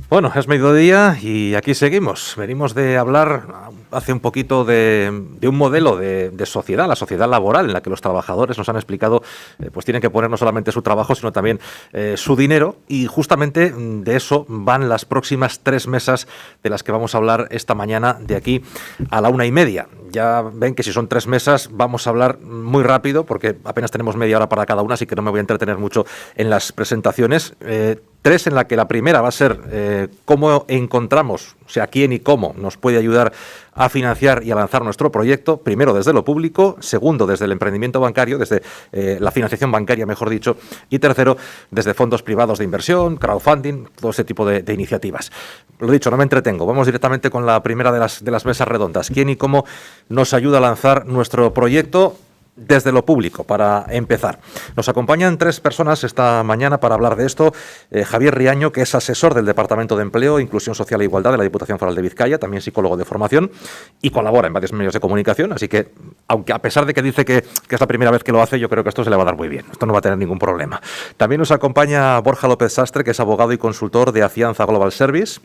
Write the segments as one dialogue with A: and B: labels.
A: Bueno, es mediodía y aquí seguimos. Venimos de hablar hace un poquito de un modelo de sociedad, la sociedad laboral, en la que los trabajadores nos han explicado, pues tienen que poner no solamente su trabajo, sino también su dinero. Y justamente de eso van las próximas 3 mesas de las que vamos a hablar esta mañana de aquí a la 1:30. Ya ven que si son 3 mesas vamos a hablar muy rápido porque apenas tenemos media hora para cada una, así que no me voy a entretener mucho en las presentaciones. 3 en la que la primera va a ser cómo encontramos, o sea, quién y cómo nos puede ayudar a financiar y a lanzar nuestro proyecto, primero desde lo público, segundo desde el emprendimiento bancario, desde la financiación bancaria, mejor dicho, y tercero desde fondos privados de inversión, crowdfunding, todo ese tipo de iniciativas. Lo dicho, no me entretengo, vamos directamente con la primera de las mesas redondas. ¿Quién y cómo nos ayuda a lanzar nuestro proyecto? Desde lo público, para empezar. Nos acompañan 3 personas esta mañana para hablar de esto. Javier Riaño, que es asesor del Departamento de Empleo, Inclusión Social e Igualdad de la Diputación Foral de Vizcaya, también psicólogo de formación y colabora en varios medios de comunicación, así que, aunque a pesar de que dice que es la primera vez que lo hace, yo creo que esto se le va a dar muy bien. Esto no va a tener ningún problema. También nos acompaña Borja López Sastre, que es abogado y consultor de Afianza Global Service,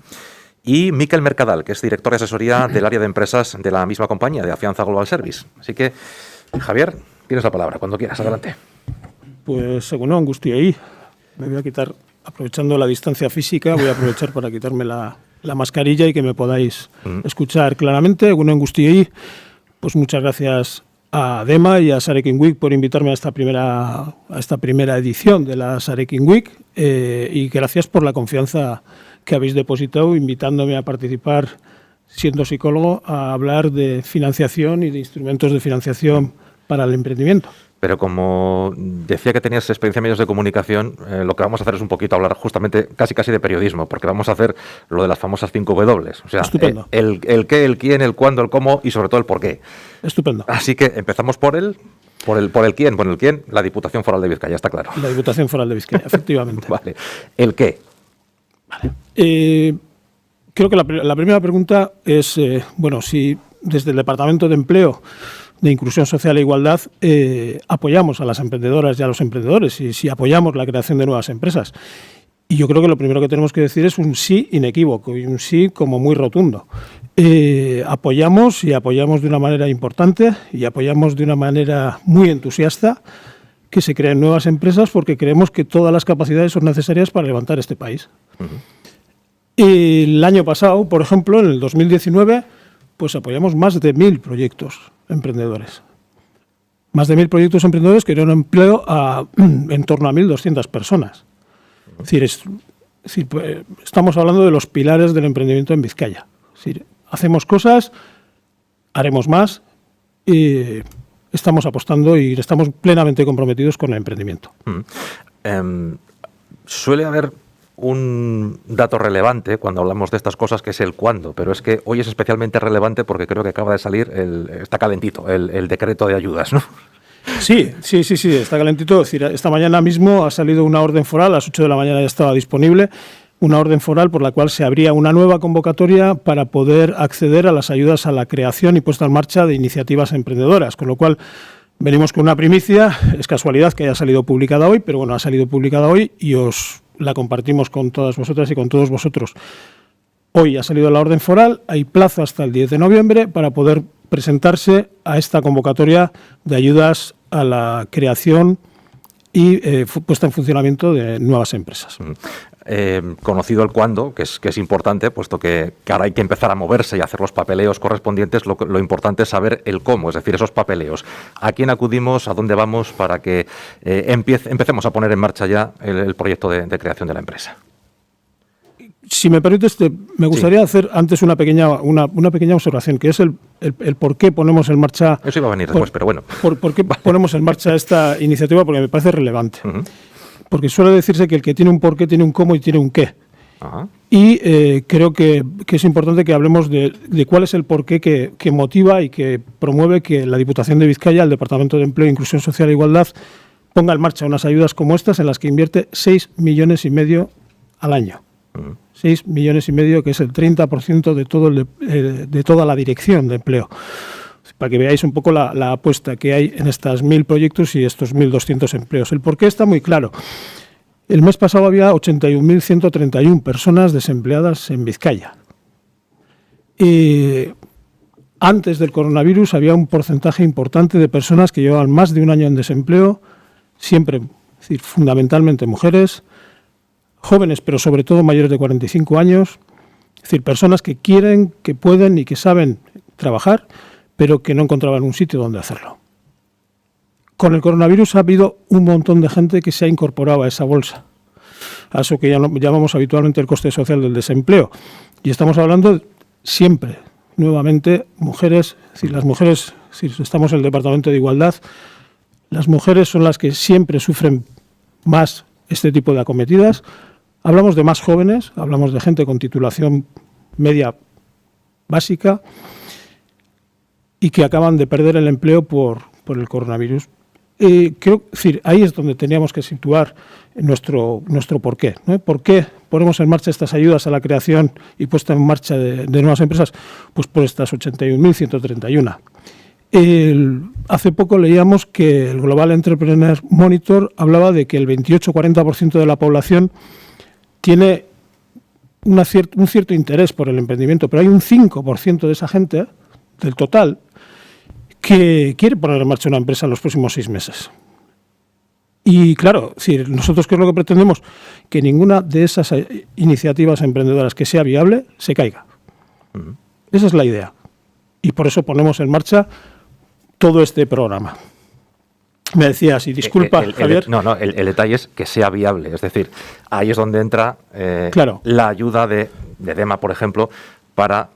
A: y Miquel Mercadal, que es director de asesoría del área de empresas de la misma compañía, de Afianza Global Service. Así que, Javier, tienes la palabra, cuando quieras, adelante.
B: Pues egunon guztiei, me voy a quitar, aprovechando la distancia física, voy a aprovechar para quitarme la mascarilla y que me podáis escuchar claramente. Egunon guztiei, pues muchas gracias a Dema y a Sarekin Week por invitarme a esta primera edición de la Sarekin Week y gracias por la confianza que habéis depositado invitándome a participar, siendo psicólogo, a hablar de financiación y de instrumentos de financiación para el emprendimiento.
A: Pero como decía que tenías experiencia en medios de comunicación, lo que vamos a hacer es un poquito hablar justamente casi de periodismo, porque vamos a hacer lo de las famosas 5 W. O sea,
B: estupendo.
A: El qué, el quién, el cuándo, el cómo y sobre todo el por qué.
B: Estupendo.
A: Así que empezamos por el quién. Bueno, el quién, la Diputación Foral de Vizcaya, está claro.
B: La Diputación Foral de Vizcaya, efectivamente.
A: Vale. ¿El qué?
B: Vale. Creo que la primera pregunta es, si desde el Departamento de Empleo, de Inclusión Social e Igualdad, apoyamos a las emprendedoras y a los emprendedores y si apoyamos la creación de nuevas empresas. Y yo creo que lo primero que tenemos que decir es un sí inequívoco y un sí como muy rotundo. Apoyamos de una manera importante y apoyamos de una manera muy entusiasta que se creen nuevas empresas porque creemos que todas las capacidades son necesarias para levantar este país. El año pasado, por ejemplo, en el 2019, pues apoyamos más de 1.000 proyectos emprendedores. Más de 1.000 proyectos emprendedores que dieron empleo a en torno a 1.200 personas. Es decir, estamos hablando de los pilares del emprendimiento en Vizcaya. Es decir, hacemos cosas, haremos más y estamos apostando y estamos plenamente comprometidos con el emprendimiento.
A: Suele haber un dato relevante cuando hablamos de estas cosas, que es el cuándo, pero es que hoy es especialmente relevante porque creo que acaba de salir, está calentito, el decreto de ayudas, ¿no?
B: Sí, está calentito. Es decir, esta mañana mismo ha salido una orden foral, a las 8 de la mañana ya estaba disponible, una orden foral por la cual se abría una nueva convocatoria para poder acceder a las ayudas a la creación y puesta en marcha de iniciativas emprendedoras, con lo cual venimos con una primicia. Es casualidad que haya salido publicada hoy, pero bueno, ha salido publicada hoy y os la compartimos con todas vosotras y con todos vosotros. Hoy ha salido la orden foral, hay plazo hasta el 10 de noviembre para poder presentarse a esta convocatoria de ayudas a la creación y puesta en funcionamiento de nuevas empresas.
A: Conocido el cuándo, que es importante, puesto que ahora hay que empezar a moverse y hacer los papeleos correspondientes, lo importante es saber el cómo, es decir, esos papeleos. ¿A quién acudimos? ¿A dónde vamos? Para que empecemos a poner en marcha ya el proyecto de creación de la empresa.
B: Si me permites, me gustaría hacer antes una pequeña observación, que es el por qué ponemos en marcha...
A: Eso iba a venir después, pero bueno.
B: ¿Por qué ponemos en marcha esta iniciativa? Porque me parece relevante. Porque suele decirse que el que tiene un porqué tiene un cómo y tiene un qué. Y creo que es importante que hablemos de cuál es el porqué que motiva y que promueve que la Diputación de Vizcaya, el Departamento de Empleo, Inclusión Social e Igualdad, ponga en marcha unas ayudas como estas en las que invierte 6,5 millones al año. 6,5 millones, que es el 30% de toda la dirección de empleo. Para que veáis un poco la apuesta que hay en estos 1.000 proyectos y estos 1.200 empleos. El porqué está muy claro. El mes pasado había 81.131 personas desempleadas en Vizcaya. Antes del coronavirus había un porcentaje importante de personas que llevaban más de un año en desempleo, siempre, es decir, fundamentalmente mujeres, jóvenes, pero sobre todo mayores de 45 años, es decir, personas que quieren, que pueden y que saben trabajar, pero que no encontraban un sitio donde hacerlo. Con el coronavirus ha habido un montón de gente que se ha incorporado a esa bolsa, a eso que llamamos habitualmente el coste social del desempleo. Y estamos hablando siempre, nuevamente, mujeres, es decir, las mujeres, si estamos en el Departamento de Igualdad, las mujeres son las que siempre sufren más este tipo de acometidas. Hablamos de más jóvenes, hablamos de gente con titulación media básica y que acaban de perder el empleo por el coronavirus. Creo, es decir, ahí es donde teníamos que situar nuestro porqué, ¿no? ¿Por qué ponemos en marcha estas ayudas a la creación y puesta en marcha de nuevas empresas? Pues por estas 81.131. Hace poco leíamos que el Global Entrepreneur Monitor hablaba de que el 28-40% de la población tiene un cierto interés por el emprendimiento, pero hay un 5% de esa gente, del total, que quiere poner en marcha una empresa en los próximos 6 meses. Y claro, nosotros, ¿qué es lo que pretendemos? Que ninguna de esas iniciativas emprendedoras que sea viable se caiga. Esa es la idea. Y por eso ponemos en marcha todo este programa. Me decías, y disculpa, Javier.
A: El detalle es que sea viable. Es decir, ahí es donde entra
B: claro,
A: la ayuda de DEMA, por ejemplo, para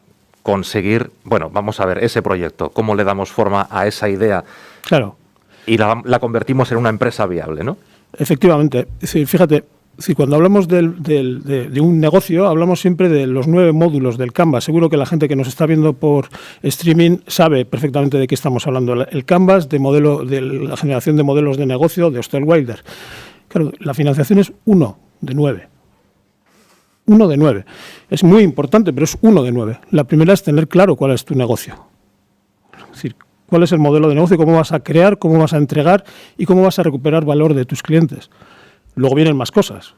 A: conseguir, bueno, vamos a ver, ese proyecto, cómo le damos forma a esa idea.
B: Claro.
A: Y la convertimos en una empresa viable, ¿no?
B: Efectivamente. Es decir, fíjate, cuando hablamos de un negocio, hablamos siempre de los 9 módulos del Canvas. Seguro que la gente que nos está viendo por streaming sabe perfectamente de qué estamos hablando. El Canvas de la generación de modelos de negocio de Osterwalder. Claro, la financiación es 1 de 9. 1 de 9. Es muy importante, pero es 1 de 9. La primera es tener claro cuál es tu negocio. Es decir, cuál es el modelo de negocio, cómo vas a crear, cómo vas a entregar y cómo vas a recuperar valor de tus clientes. Luego vienen más cosas.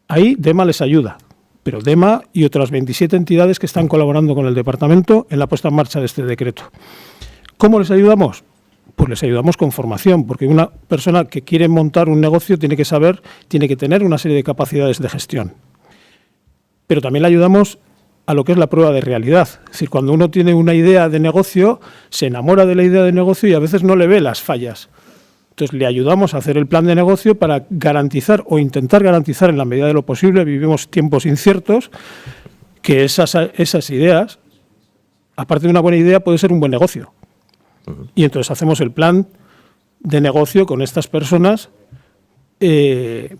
B: Ahí DEMA les ayuda, pero DEMA y otras 27 entidades que están colaborando con el departamento en la puesta en marcha de este decreto. ¿Cómo les ayudamos? Pues les ayudamos con formación, porque una persona que quiere montar un negocio tiene que tener una serie de capacidades de gestión. Pero también le ayudamos a lo que es la prueba de realidad. Es decir, cuando uno tiene una idea de negocio, se enamora de la idea de negocio y a veces no le ve las fallas. Entonces, le ayudamos a hacer el plan de negocio para garantizar o intentar garantizar en la medida de lo posible, vivimos tiempos inciertos, que esas ideas, aparte de una buena idea, puede ser un buen negocio. Y entonces hacemos el plan de negocio con estas personas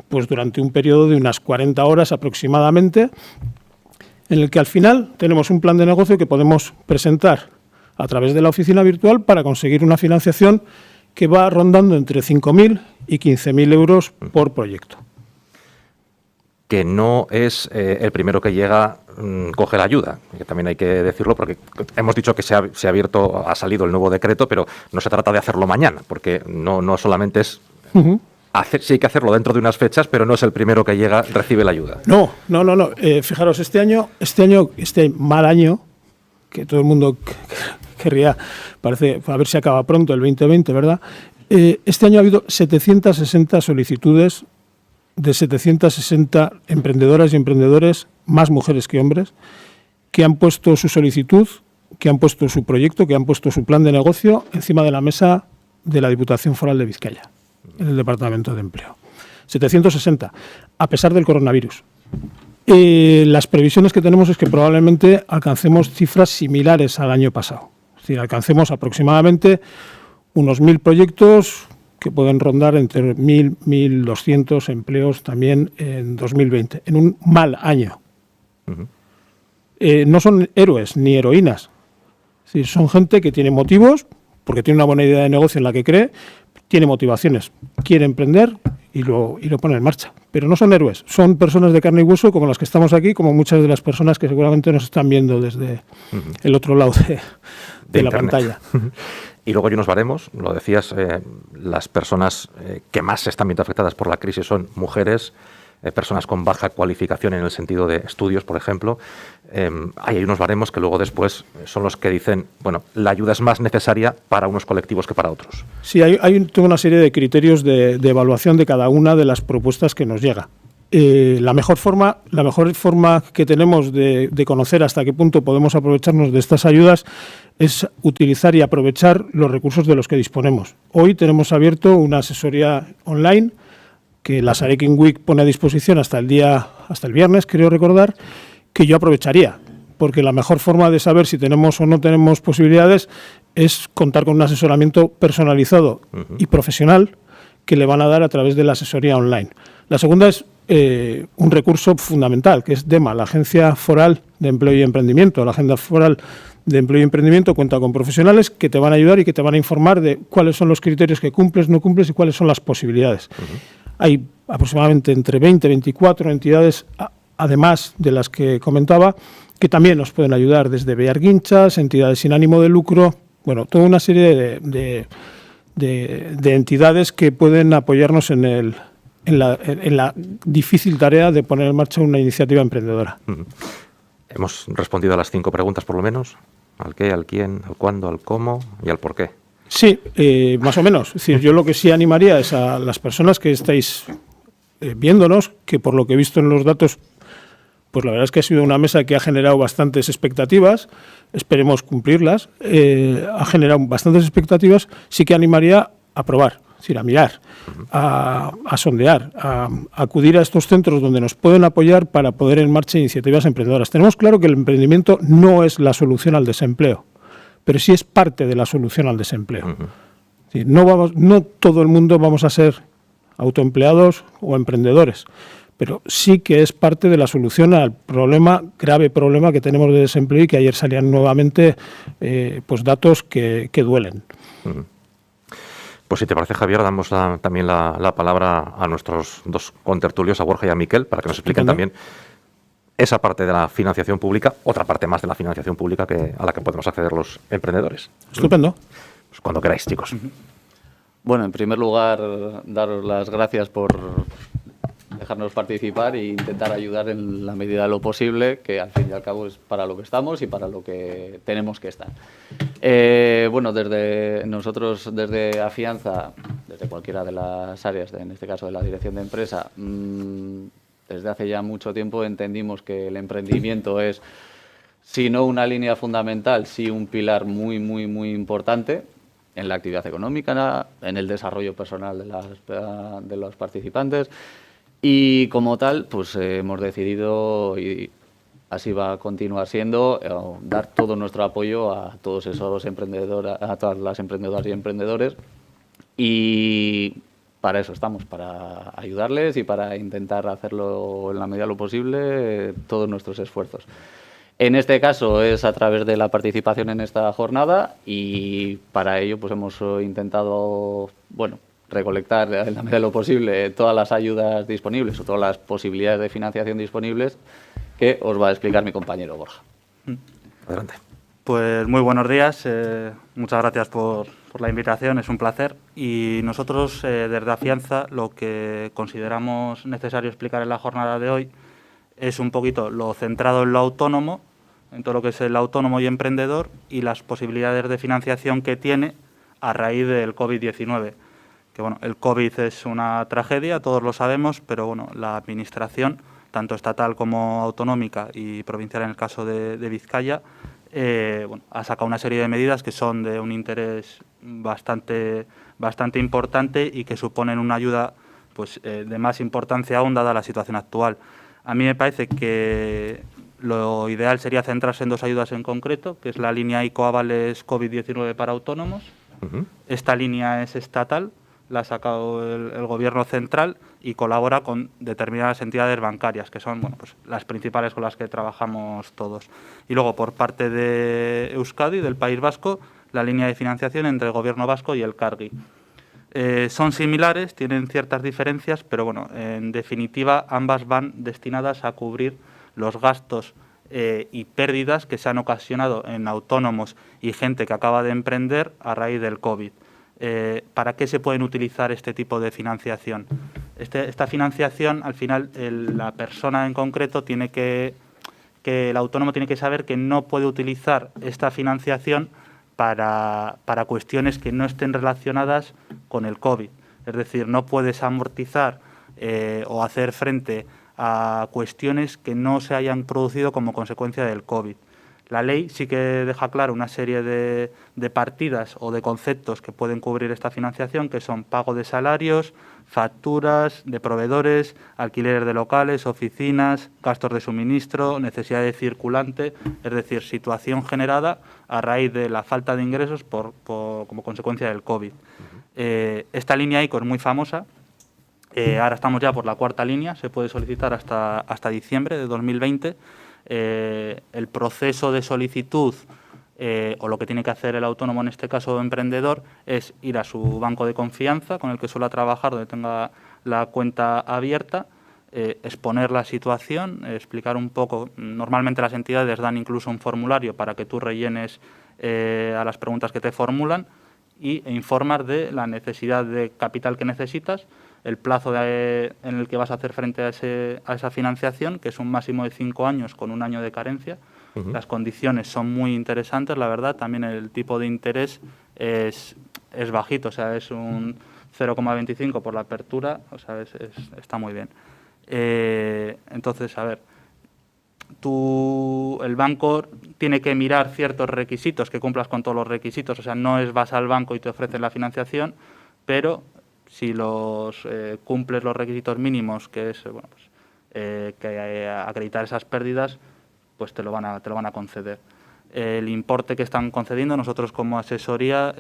B: pues durante un periodo de unas 40 horas aproximadamente, en el que al final tenemos un plan de negocio que podemos presentar a través de la oficina virtual para conseguir una financiación que va rondando entre 5.000 y 15.000 euros por proyecto.
A: Que no es el primero que llega, coge la ayuda, que también hay que decirlo, porque hemos dicho que se ha salido el nuevo decreto, pero no se trata de hacerlo mañana, porque no solamente es... sí hay que hacerlo dentro de unas fechas, pero no es el primero que llega, recibe la ayuda.
B: No. Fijaros, este mal año, que todo el mundo querría, parece, a ver si acaba pronto, el 2020, ¿verdad? Este año ha habido 760 solicitudes de 760 emprendedoras y emprendedores, más mujeres que hombres, que han puesto su solicitud, que han puesto su proyecto, que han puesto su plan de negocio encima de la mesa de la Diputación Foral de Vizcaya, en el Departamento de Empleo. 760, a pesar del coronavirus. Las previsiones que tenemos es que probablemente alcancemos cifras similares al año pasado. Es decir, alcancemos aproximadamente unos 1.000 proyectos que pueden rondar entre 1.000 y 1.200 empleos también en 2020, en un mal año. No son héroes ni heroínas. Es decir, son gente que tiene motivos, porque tiene una buena idea de negocio en la que cree, tiene motivaciones, quiere emprender y lo pone en marcha. Pero no son héroes, son personas de carne y hueso como las que estamos aquí, como muchas de las personas que seguramente nos están viendo desde el otro lado de la pantalla.
A: Y luego hay unos baremos, lo decías, las personas que más se están viendo afectadas por la crisis son mujeres, personas con baja cualificación en el sentido de estudios, por ejemplo. Hay unos baremos que luego después son los que dicen, bueno, la ayuda es más necesaria para unos colectivos que para otros.
B: Sí, hay toda una serie de criterios de evaluación de cada una de las propuestas que nos llega. La mejor forma que tenemos de conocer hasta qué punto podemos aprovecharnos de estas ayudas es utilizar y aprovechar los recursos de los que disponemos. Hoy tenemos abierto una asesoría online que la Sarekin Week pone a disposición hasta el viernes, creo recordar, que yo aprovecharía, porque la mejor forma de saber si tenemos o no tenemos posibilidades es contar con un asesoramiento personalizado y profesional que le van a dar a través de la asesoría online. La segunda es un recurso fundamental, que es DEMA, la Agencia Foral de Empleo y Emprendimiento. La Agenda Foral de Empleo y Emprendimiento cuenta con profesionales que te van a ayudar y que te van a informar de cuáles son los criterios que cumples, no cumples y cuáles son las posibilidades. Hay aproximadamente entre 20 y 24 entidades, además de las que comentaba, que también nos pueden ayudar, desde Bearguinchas, entidades sin ánimo de lucro, bueno, toda una serie de entidades que pueden apoyarnos en la difícil tarea de poner en marcha una iniciativa emprendedora.
A: Hemos respondido a las 5 preguntas, por lo menos. ¿Al qué, al quién, al cuándo, al cómo y al por qué?
B: Sí, más o menos. Es decir, yo lo que sí animaría es a las personas que estáis viéndonos, que por lo que he visto en los datos, pues la verdad es que ha sido una mesa que ha generado bastantes expectativas, esperemos cumplirlas, ha generado bastantes expectativas, sí que animaría a probar, es decir, a mirar, a sondear, a acudir a estos centros donde nos pueden apoyar para poner en marcha iniciativas emprendedoras. Tenemos claro que el emprendimiento no es la solución al desempleo, pero sí es parte de la solución al desempleo. Es decir, no todo el mundo vamos a ser autoempleados o emprendedores, pero sí que es parte de la solución al grave problema que tenemos de desempleo y que ayer salían nuevamente pues datos que duelen.
A: Pues si te parece, Javier, damos también la palabra a nuestros dos contertulios, a Borja y a Miquel, para que nos expliquen también esa parte de la financiación pública, otra parte más de la financiación pública a la que podemos acceder los emprendedores.
B: Estupendo.
A: Pues cuando queráis, chicos.
C: Bueno, en primer lugar, daros las gracias por dejarnos participar e intentar ayudar en la medida de lo posible, que al fin y al cabo es para lo que estamos y para lo que tenemos que estar. Bueno, nosotros desde Afianza, desde cualquiera de las áreas, en este caso de la dirección de empresa, desde hace ya mucho tiempo entendimos que el emprendimiento es, si no una línea fundamental, sí un pilar muy, muy, muy importante en la actividad económica, en el desarrollo personal de los participantes. Y como tal, pues hemos decidido, y así va a continuar siendo, dar todo nuestro apoyo a todos esos emprendedores, a todas las emprendedoras y emprendedores. Y para eso estamos, para ayudarles y para intentar hacerlo en la medida de lo posible, todos nuestros esfuerzos. En este caso es a través de la participación en esta jornada y para ello pues hemos intentado, bueno, recolectar en la medida de lo posible todas las ayudas disponibles o todas las posibilidades de financiación disponibles que os va a explicar mi compañero Borja.
A: Adelante.
D: Pues muy buenos días, muchas gracias por la invitación, es un placer. Y nosotros desde Afianza lo que consideramos necesario explicar en la jornada de hoy es un poquito lo centrado en lo autónomo, en todo lo que es el autónomo y emprendedor y las posibilidades de financiación que tiene a raíz del COVID-19. Que bueno, el COVID es una tragedia, todos lo sabemos, pero bueno, la administración, tanto estatal como autonómica y provincial en el caso de Vizcaya, bueno, ha sacado una serie de medidas que son de un interés bastante importante y que suponen una ayuda pues, de más importancia aún dada la situación actual. A mí me parece que lo ideal sería centrarse en dos ayudas en concreto, que es la línea ICO Avales COVID-19 para autónomos. Esta línea es estatal, la ha sacado el Gobierno central y colabora con determinadas entidades bancarias, que son bueno, pues, las principales con las que trabajamos todos. Y luego, por parte de Euskadi, del País Vasco, la línea de financiación entre el Gobierno vasco y el CARGI. Son similares, tienen ciertas diferencias, pero bueno, en definitiva ambas van destinadas a cubrir los gastos y pérdidas que se han ocasionado en autónomos y gente que acaba de emprender a raíz del COVID. ¿Para qué se pueden utilizar este tipo de financiación? Esta financiación, al final, la persona en concreto tiene que el autónomo tiene que saber que no puede utilizar esta financiación para cuestiones que no estén relacionadas con el COVID. Es decir, no puedes amortizar o hacer frente a cuestiones que no se hayan producido como consecuencia del COVID. La ley sí que deja claro una serie de partidas o de conceptos que pueden cubrir esta financiación, que son pago de salarios, facturas de proveedores, alquileres de locales, oficinas, gastos de suministro, necesidad de circulante, es decir, situación generada a raíz de la falta de ingresos como consecuencia del COVID. Esta línea ICO es muy famosa. Ahora estamos ya por la 4ª línea, se puede solicitar hasta diciembre de 2020. El proceso de solicitud o lo que tiene que hacer el autónomo, en este caso emprendedor, es ir a su banco de confianza con el que suele trabajar, donde tenga la cuenta abierta, exponer la situación, explicar un poco. Normalmente las entidades dan incluso un formulario para que tú rellenes a las preguntas que te formulan e informar de la necesidad de capital que necesitas, el plazo en el que vas a hacer frente a esa financiación, que es un máximo de 5 años con 1 año de carencia. Las condiciones son muy interesantes, la verdad. También el tipo de interés es bajito, o sea, es un 0,25 por la apertura, o sea, está muy bien. Entonces, a ver, el banco tiene que mirar ciertos requisitos, que cumplas con todos los requisitos, o sea, no vas al banco y te ofrecen la financiación, pero si cumples los requisitos mínimos, que es acreditar esas pérdidas, pues te lo van a conceder. El importe que están concediendo, nosotros como asesoría,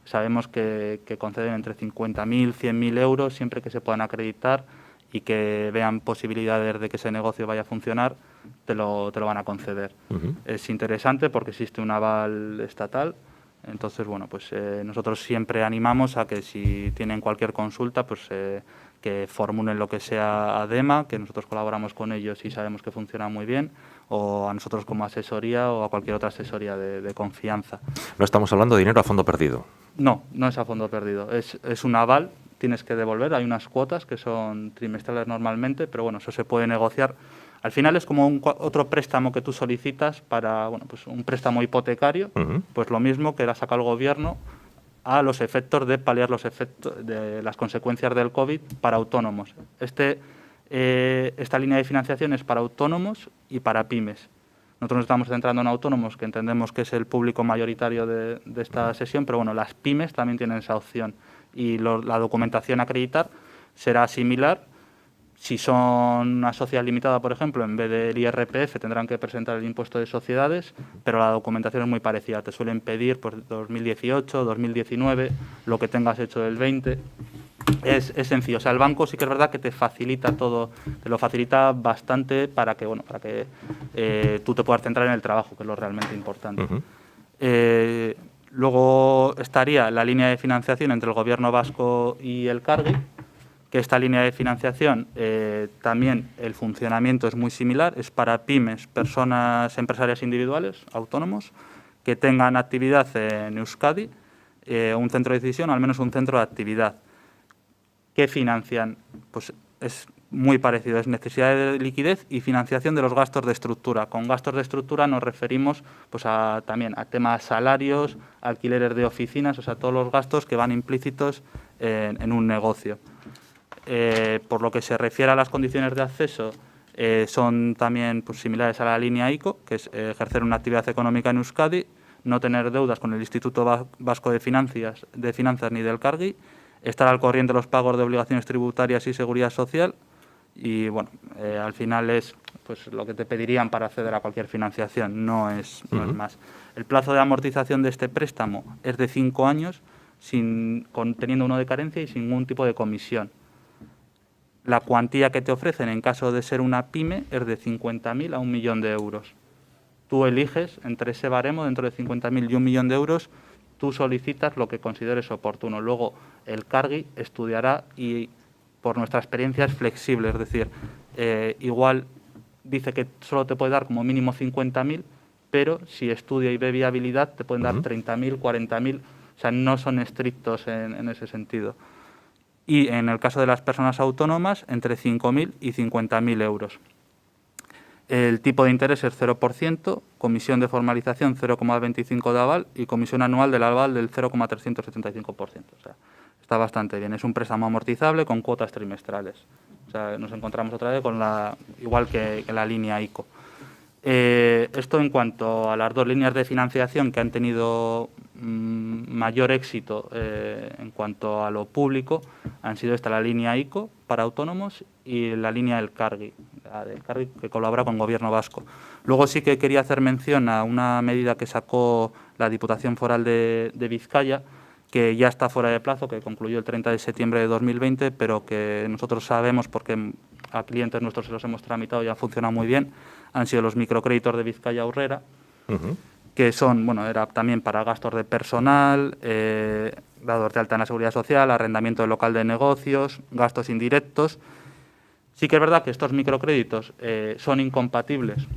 D: sabemos que conceden entre 50.000 y 100.000 euros siempre que se puedan acreditar y que vean posibilidades de que ese negocio vaya a funcionar, te lo van a conceder. Es interesante porque existe un aval estatal. Entonces, nosotros siempre animamos a que si tienen cualquier consulta, pues que formulen lo que sea a DEMA, que nosotros colaboramos con ellos y sabemos que funciona muy bien, o a nosotros como asesoría o a cualquier otra asesoría de confianza.
A: No estamos hablando de dinero a fondo perdido.
D: No es a fondo perdido. Es un aval, tienes que devolver. Hay unas cuotas que son trimestrales normalmente, pero bueno, eso se puede negociar. Al final es como otro préstamo que tú solicitas para un préstamo hipotecario, pues lo mismo que la saca el gobierno a los efectos de paliar los efectos de las consecuencias del COVID para autónomos. Esta línea de financiación es para autónomos y para pymes. Nosotros nos estamos centrando en autónomos, que entendemos que es el público mayoritario de esta sesión, pero las pymes también tienen esa opción. Y la documentación a acreditar será similar. Si son una sociedad limitada, por ejemplo, en vez del IRPF tendrán que presentar el impuesto de sociedades, pero la documentación es muy parecida. Te suelen pedir 2018, 2019, lo que tengas hecho del 20. Es sencillo. O sea, el banco sí que es verdad que te facilita todo, te lo facilita bastante para que tú te puedas centrar en el trabajo, que es lo realmente importante. Luego estaría la línea de financiación entre el Gobierno vasco y el CARGI, que esta línea de financiación también el funcionamiento es muy similar, es para pymes, personas empresarias individuales, autónomos, que tengan actividad en Euskadi, un centro de decisión, al menos un centro de actividad. ¿Qué financian? Pues es muy parecido, es necesidad de liquidez y financiación de los gastos de estructura. Con gastos de estructura nos referimos también a temas salarios, alquileres de oficinas, o sea, todos los gastos que van implícitos en un negocio. Por lo que se refiere a las condiciones de acceso, son también similares a la línea ICO, que es ejercer una actividad económica en Euskadi, no tener deudas con el Instituto Vasco de Finanzas ni del CARGI, estar al corriente de los pagos de obligaciones tributarias y seguridad social y, al final es lo que te pedirían para acceder a cualquier financiación, no es más. El plazo de amortización de este préstamo es de 5 años, teniendo uno de carencia y sin ningún tipo de comisión. La cuantía que te ofrecen en caso de ser una pyme es de 50.000 a 1 millón de euros. Tú eliges entre ese baremo, dentro de 50.000 y 1 millón de euros, tú solicitas lo que consideres oportuno. Luego el CARGI estudiará y, por nuestra experiencia, es flexible. Es decir, igual dice que solo te puede dar como mínimo 50.000, pero si estudia y ve viabilidad te pueden dar 30.000, 40.000, o sea, no son estrictos en ese sentido. Y en el caso de las personas autónomas, entre 5.000 y 50.000 euros. El tipo de interés es 0%, comisión de formalización 0,25 de aval y comisión anual del aval del 0,375%. O sea, está bastante bien. Es un préstamo amortizable con cuotas trimestrales. O sea, nos encontramos otra vez con igual que la línea ICO. Esto en cuanto a las dos líneas de financiación que han tenido mayor éxito en cuanto a lo público, han sido la línea ICO para autónomos y la línea del Cargi, que colabora con el Gobierno vasco. Luego sí que quería hacer mención a una medida que sacó la Diputación Foral de Vizcaya, que ya está fuera de plazo, que concluyó el 30 de septiembre de 2020, pero que nosotros sabemos, porque a clientes nuestros se los hemos tramitado y ha funcionado muy bien, han sido los microcréditos de Vizcaya Aurrera, que son, bueno, era también para gastos de personal, dados de alta en la seguridad social, arrendamiento de local de negocios, gastos indirectos. Sí que es verdad que estos microcréditos son incompatibles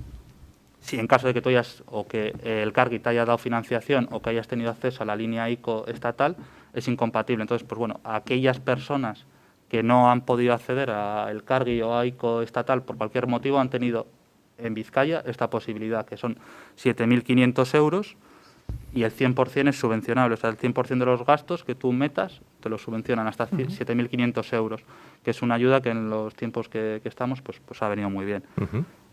D: si en caso de que tú hayas, o que el Cargi te haya dado financiación o que hayas tenido acceso a la línea ICO estatal, es incompatible. Entonces, pues bueno, aquellas personas que no han podido acceder al Cargi o a ICO estatal por cualquier motivo han tenido en Vizcaya esta posibilidad, que son 7.500 euros y el 100% es subvencionable. O sea, el 100% de los gastos que tú metas te los subvencionan hasta 7.500 euros, que es una ayuda que en los tiempos que estamos pues ha venido muy bien.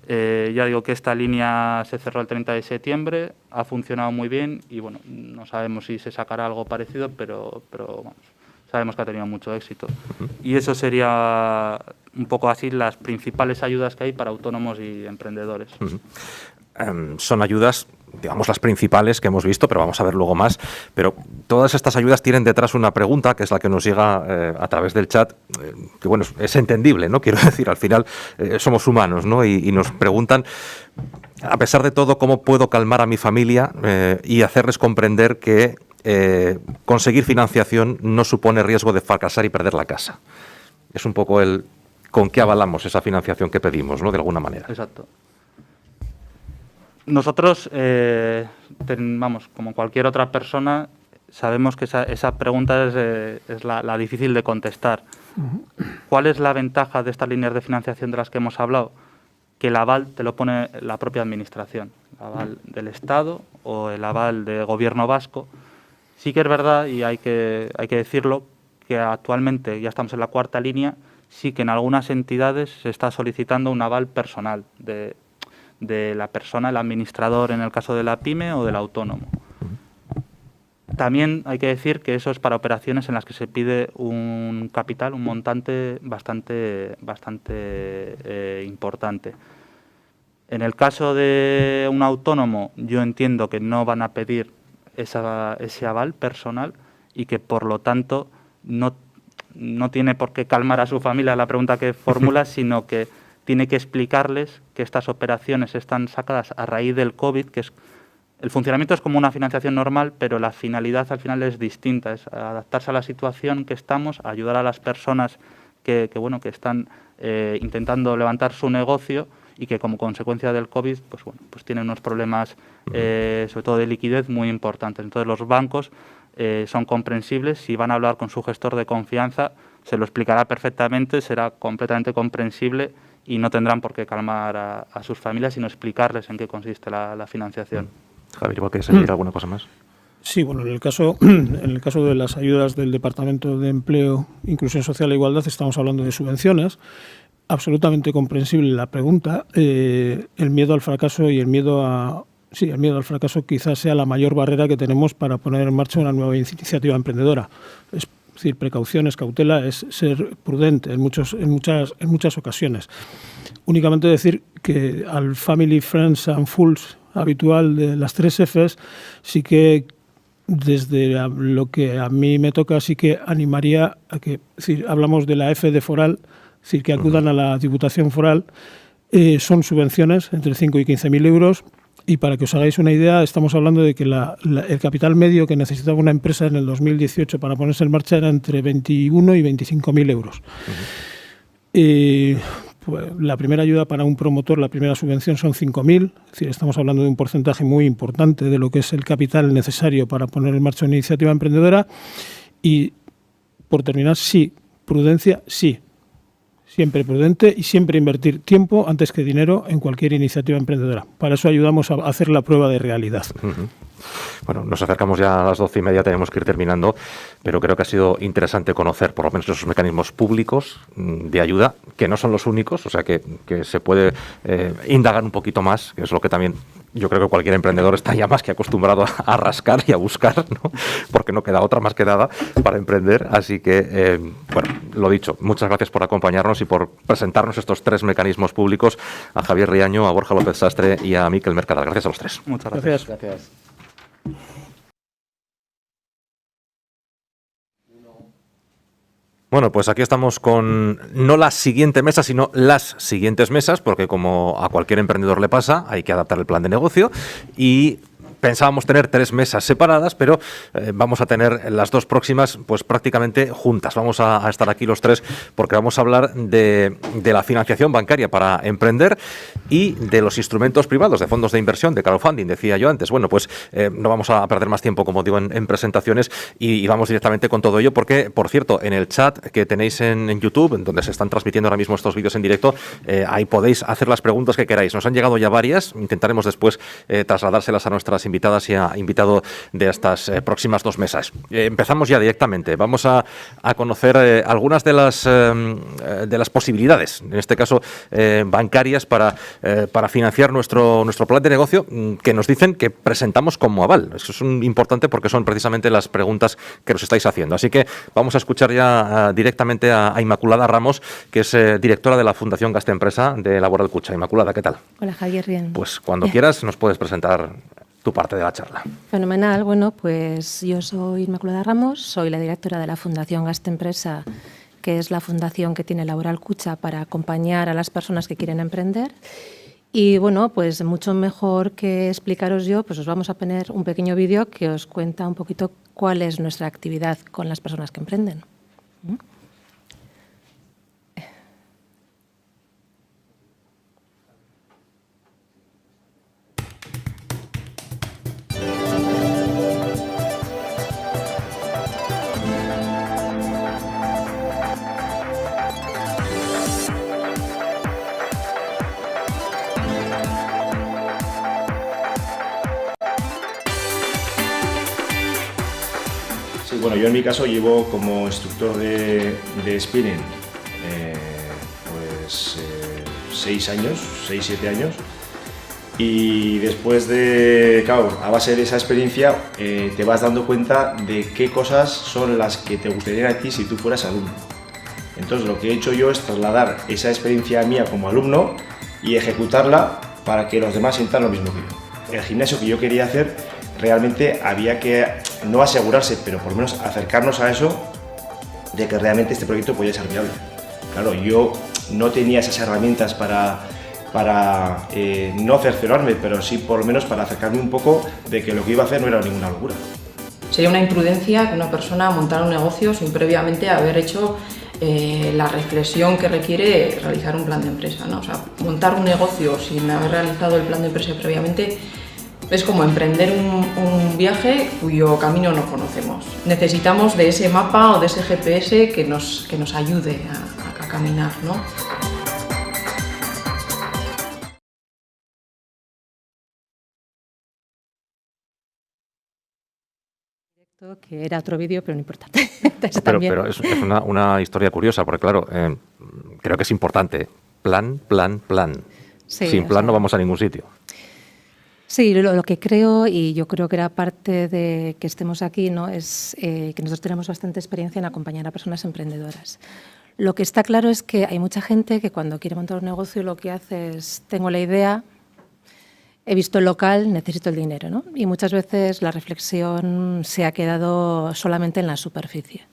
D: Ya digo que esta línea se cerró el 30 de septiembre, ha funcionado muy bien y bueno, no sabemos si se sacará algo parecido, pero vamos, sabemos que ha tenido mucho éxito. Y eso sería un poco así las principales ayudas que hay para autónomos y emprendedores.
A: Son ayudas, digamos, las principales que hemos visto, pero vamos a ver luego más. Pero todas estas ayudas tienen detrás una pregunta, que es la que nos llega a través del chat, que bueno, es entendible, ¿no? Quiero decir, al final somos humanos, ¿no? Y nos preguntan, a pesar de todo, ¿cómo puedo calmar a mi familia y hacerles comprender que conseguir financiación no supone riesgo de fracasar y perder la casa? Es un poco el con qué avalamos esa financiación que pedimos, ¿no? De alguna manera.
D: Exacto. Nosotros, vamos, como cualquier otra persona, sabemos que esa pregunta es la difícil de contestar. ¿Cuál es la ventaja de estas líneas de financiación de las que hemos hablado? Que el aval te lo pone la propia administración, el aval del Estado o el aval del Gobierno vasco. Sí que es verdad, y hay que decirlo, que actualmente ya estamos en la cuarta línea, sí que en algunas entidades se está solicitando un aval personal de la persona, el administrador en el caso de la pyme o del autónomo. También hay que decir que eso es para operaciones en las que se pide un capital, un montante bastante importante. En el caso de un autónomo, yo entiendo que no van a pedir ese aval personal y que, por lo tanto, no tiene por qué calmar a su familia la pregunta que formula, sino que tiene que explicarles que estas operaciones están sacadas a raíz del COVID, que el funcionamiento es como una financiación normal, pero la finalidad al final es distinta, es adaptarse a la situación que estamos, ayudar a las personas que están intentando levantar su negocio y que como consecuencia del COVID pues tienen unos problemas sobre todo de liquidez muy importantes. Entonces los bancos son comprensibles. Si van a hablar con su gestor de confianza, se lo explicará perfectamente, será completamente comprensible y no tendrán por qué calmar a sus familias, sino explicarles en qué consiste la financiación.
A: Javier, ¿igual quieres añadir alguna cosa más?
B: Sí, bueno, en el caso de las ayudas del Departamento de Empleo, Inclusión Social e Igualdad, estamos hablando de subvenciones. Absolutamente comprensible la pregunta. El miedo al fracaso y el miedo al fracaso quizás sea la mayor barrera que tenemos para poner en marcha una nueva iniciativa emprendedora. Es decir, precauciones, cautela, es ser prudente en muchas ocasiones. Únicamente decir que al Family, Friends and Fools habitual de las 3 Fs, sí que desde lo que a mí me toca, sí que animaría a que, es decir, hablamos de la F de foral, es decir, que acudan a la Diputación Foral, son subvenciones entre 5 y 15.000 euros. Y para que os hagáis una idea, estamos hablando de que el capital medio que necesitaba una empresa en el 2018 para ponerse en marcha era entre 21 y 25.000 euros. pues, la primera ayuda para un promotor, la primera subvención son 5.000, es decir, estamos hablando de un porcentaje muy importante de lo que es el capital necesario para poner en marcha una iniciativa emprendedora. Y, por terminar, sí, prudencia, sí. Siempre prudente y siempre invertir tiempo antes que dinero en cualquier iniciativa emprendedora. Para eso ayudamos a hacer la prueba de realidad.
A: Bueno, nos acercamos ya a las 12:30, tenemos que ir terminando, pero creo que ha sido interesante conocer por lo menos esos mecanismos públicos de ayuda, que no son los únicos, o sea que se puede indagar un poquito más, que es lo que también yo creo que cualquier emprendedor está ya más que acostumbrado a rascar y a buscar, ¿no? Porque no queda otra más que nada para emprender. Así que, bueno, lo dicho, muchas gracias por acompañarnos y por presentarnos estos 3 mecanismos públicos, a Javier Riaño, a Borja López Sastre y a Miquel Mercadal. Gracias a los 3.
D: Muchas gracias.
C: Gracias.
A: Bueno, pues aquí estamos con no la siguiente mesa, sino las siguientes mesas, porque como a cualquier emprendedor le pasa, hay que adaptar el plan de negocio y pensábamos tener 3 mesas separadas, pero vamos a tener las 2 próximas pues prácticamente juntas. Vamos a estar aquí los 3 porque vamos a hablar de la financiación bancaria para emprender y de los instrumentos privados, de fondos de inversión, de crowdfunding, decía yo antes. Bueno, pues no vamos a perder más tiempo, como digo, en presentaciones y vamos directamente con todo ello porque, por cierto, en el chat que tenéis en YouTube, en donde se están transmitiendo ahora mismo estos vídeos en directo, ahí podéis hacer las preguntas que queráis. Nos han llegado ya varias, intentaremos después trasladárselas a nuestras invitadas y a invitado de estas próximas 2 mesas. Empezamos ya directamente. Vamos a conocer algunas de las posibilidades, en este caso bancarias, para financiar nuestro plan de negocio, que nos dicen que presentamos como aval. Eso es importante porque son precisamente las preguntas que nos estáis haciendo. Así que vamos a escuchar ya directamente a Inmaculada Ramos, que es directora de la Fundación Gastempresa de Laboral Kutxa. Inmaculada, ¿qué tal?
E: Hola, Javier, bien.
A: Pues cuando quieras nos puedes presentar tu parte de la charla.
E: Fenomenal. Bueno, pues yo soy Inmaculada Ramos, soy la directora de la Fundación Gastempresa, que es la fundación que tiene Laboral Kutxa para acompañar a las personas que quieren emprender. Y bueno, pues mucho mejor que explicaros yo, pues os vamos a poner un pequeño vídeo que os cuenta un poquito cuál es nuestra actividad con las personas que emprenden.
F: Sí, bueno, yo en mi caso llevo como instructor de spinning 6 años, 6-7 años, y después de, claro, a base de esa experiencia te vas dando cuenta de qué cosas son las que te gustarían a ti si tú fueras alumno. Entonces lo que he hecho yo es trasladar esa experiencia mía como alumno y ejecutarla para que los demás sientan lo mismo que yo. El gimnasio que yo quería hacer, realmente había que, no asegurarse, pero por lo menos acercarnos a eso, de que realmente este proyecto podía ser viable. Claro, yo no tenía esas herramientas para no cerciorarme, pero sí por lo menos para acercarme un poco de que lo que iba a hacer no era ninguna locura.
G: Sería una imprudencia que una persona montara un negocio sin previamente haber hecho la reflexión que requiere realizar un plan de empresa, ¿no? O sea, montar un negocio sin haber realizado el plan de empresa previamente es como emprender un viaje cuyo camino no conocemos. Necesitamos de ese mapa o de ese GPS que nos ayude a caminar, ¿no?
E: Que era otro vídeo, pero no importa.
A: Pero es una historia curiosa, porque claro, creo que es importante. Plan.
E: Sí,
A: sin plan no vamos a ningún sitio.
E: Sí, lo que creo, y yo creo que era parte de que estemos aquí, ¿no?, es que nosotros tenemos bastante experiencia en acompañar a personas emprendedoras. Lo que está claro es que hay mucha gente que cuando quiere montar un negocio lo que hace es, tengo la idea, he visto el local, necesito el dinero, ¿no? Y muchas veces la reflexión se ha quedado solamente en la superficie.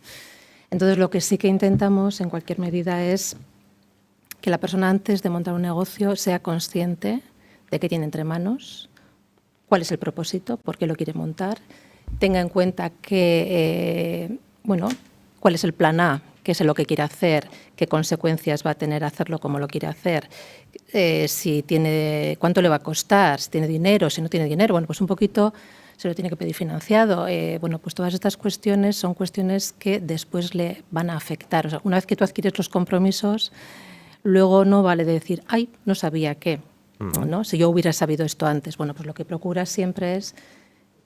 E: Entonces, lo que sí que intentamos en cualquier medida es que la persona antes de montar un negocio sea consciente de qué tiene entre manos, cuál es el propósito, por qué lo quiere montar, tenga en cuenta que, cuál es el plan A, qué es lo que quiere hacer, qué consecuencias va a tener hacerlo como lo quiere hacer, si tiene, cuánto le va a costar, si tiene dinero, si no tiene dinero, bueno, pues un poquito se lo tiene que pedir financiado. Bueno, pues todas estas cuestiones son cuestiones que después le van a afectar. O sea, una vez que tú adquieres los compromisos, luego no vale decir, ay, no sabía qué, ¿no? Si yo hubiera sabido esto antes. Bueno, pues lo que procura siempre es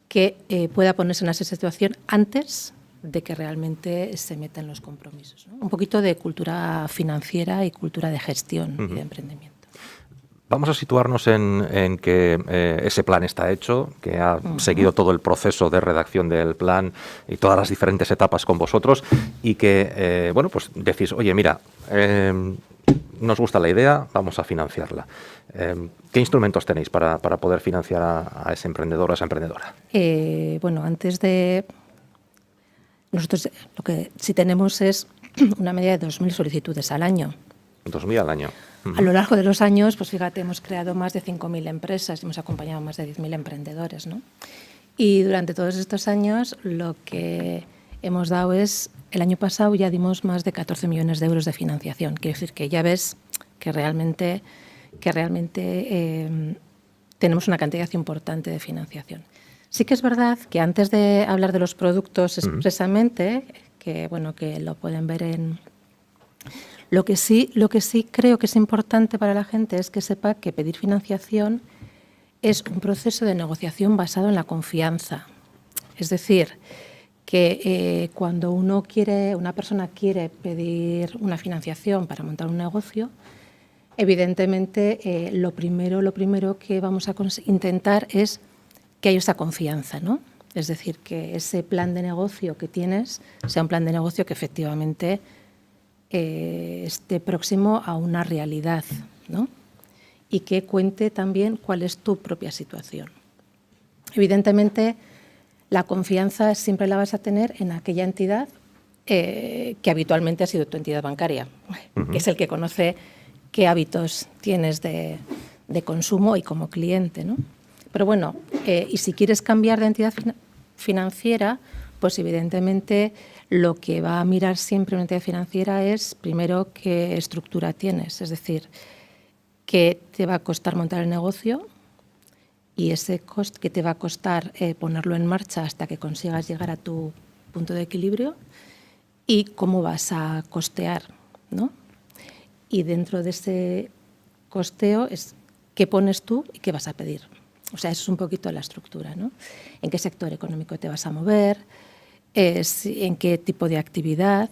E: que pueda ponerse en esa situación antes de que realmente se meta en los compromisos, ¿no? Un poquito de cultura financiera y cultura de gestión y de emprendimiento.
A: Vamos a situarnos en que ese plan está hecho, que ha seguido todo el proceso de redacción del plan y todas las diferentes etapas con vosotros y que, bueno, pues decís, oye, mira, nos gusta la idea, vamos a financiarla. ¿Qué instrumentos tenéis para poder financiar a ese emprendedor o a esa emprendedora?
E: Bueno, antes de... Nosotros lo que sí tenemos es una media de 2.000 solicitudes al año.
A: 2.000 al año.
E: A lo largo de los años, pues fíjate, hemos creado más de 5.000 empresas y hemos acompañado a más de 10.000 emprendedores, ¿no? Y durante todos estos años lo que hemos dado es, el año pasado ya dimos más de 14 millones de euros de financiación. Quiere decir que ya ves que realmente tenemos una cantidad importante de financiación. Sí que es verdad que antes de hablar de los productos expresamente, que bueno, que lo pueden ver en... Lo que sí creo que es importante para la gente es que sepa que pedir financiación es un proceso de negociación basado en la confianza. Es decir, que cuando una persona quiere pedir una financiación para montar un negocio, evidentemente lo primero que vamos a intentar es que haya esa confianza, ¿no? Es decir, que ese plan de negocio que tienes sea un plan de negocio que efectivamente esté próximo a una realidad, ¿no? Y que cuente también cuál es tu propia situación. Evidentemente, la confianza siempre la vas a tener en aquella entidad que habitualmente ha sido tu entidad bancaria, que es el que conoce qué hábitos tienes de consumo y como cliente, ¿no? Pero bueno, y si quieres cambiar de entidad financiera, pues evidentemente lo que va a mirar siempre una entidad financiera es, primero, qué estructura tienes, es decir, qué te va a costar montar el negocio y ese coste que te va a costar ponerlo en marcha hasta que consigas llegar a tu punto de equilibrio y cómo vas a costear, ¿no? Y dentro de ese costeo es qué pones tú y qué vas a pedir. O sea, eso es un poquito la estructura, ¿no? En qué sector económico te vas a mover, en qué tipo de actividad,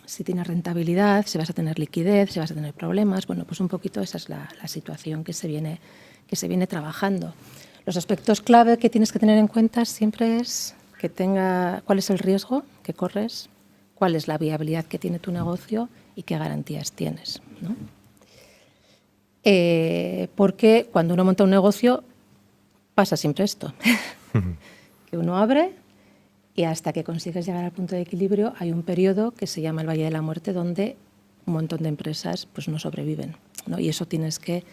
E: si tienes rentabilidad, si vas a tener liquidez, si vas a tener problemas. Bueno, pues un poquito esa es la situación que se viene trabajando. Los aspectos clave que tienes que tener en cuenta siempre es cuál es el riesgo que corres, cuál es la viabilidad que tiene tu negocio y qué garantías tienes, ¿no? Porque cuando uno monta un negocio pasa siempre esto, que uno abre y hasta que consigues llegar al punto de equilibrio hay un periodo que se llama el Valle de la Muerte donde un montón de empresas pues, no sobreviven, ¿no? Y eso tienes que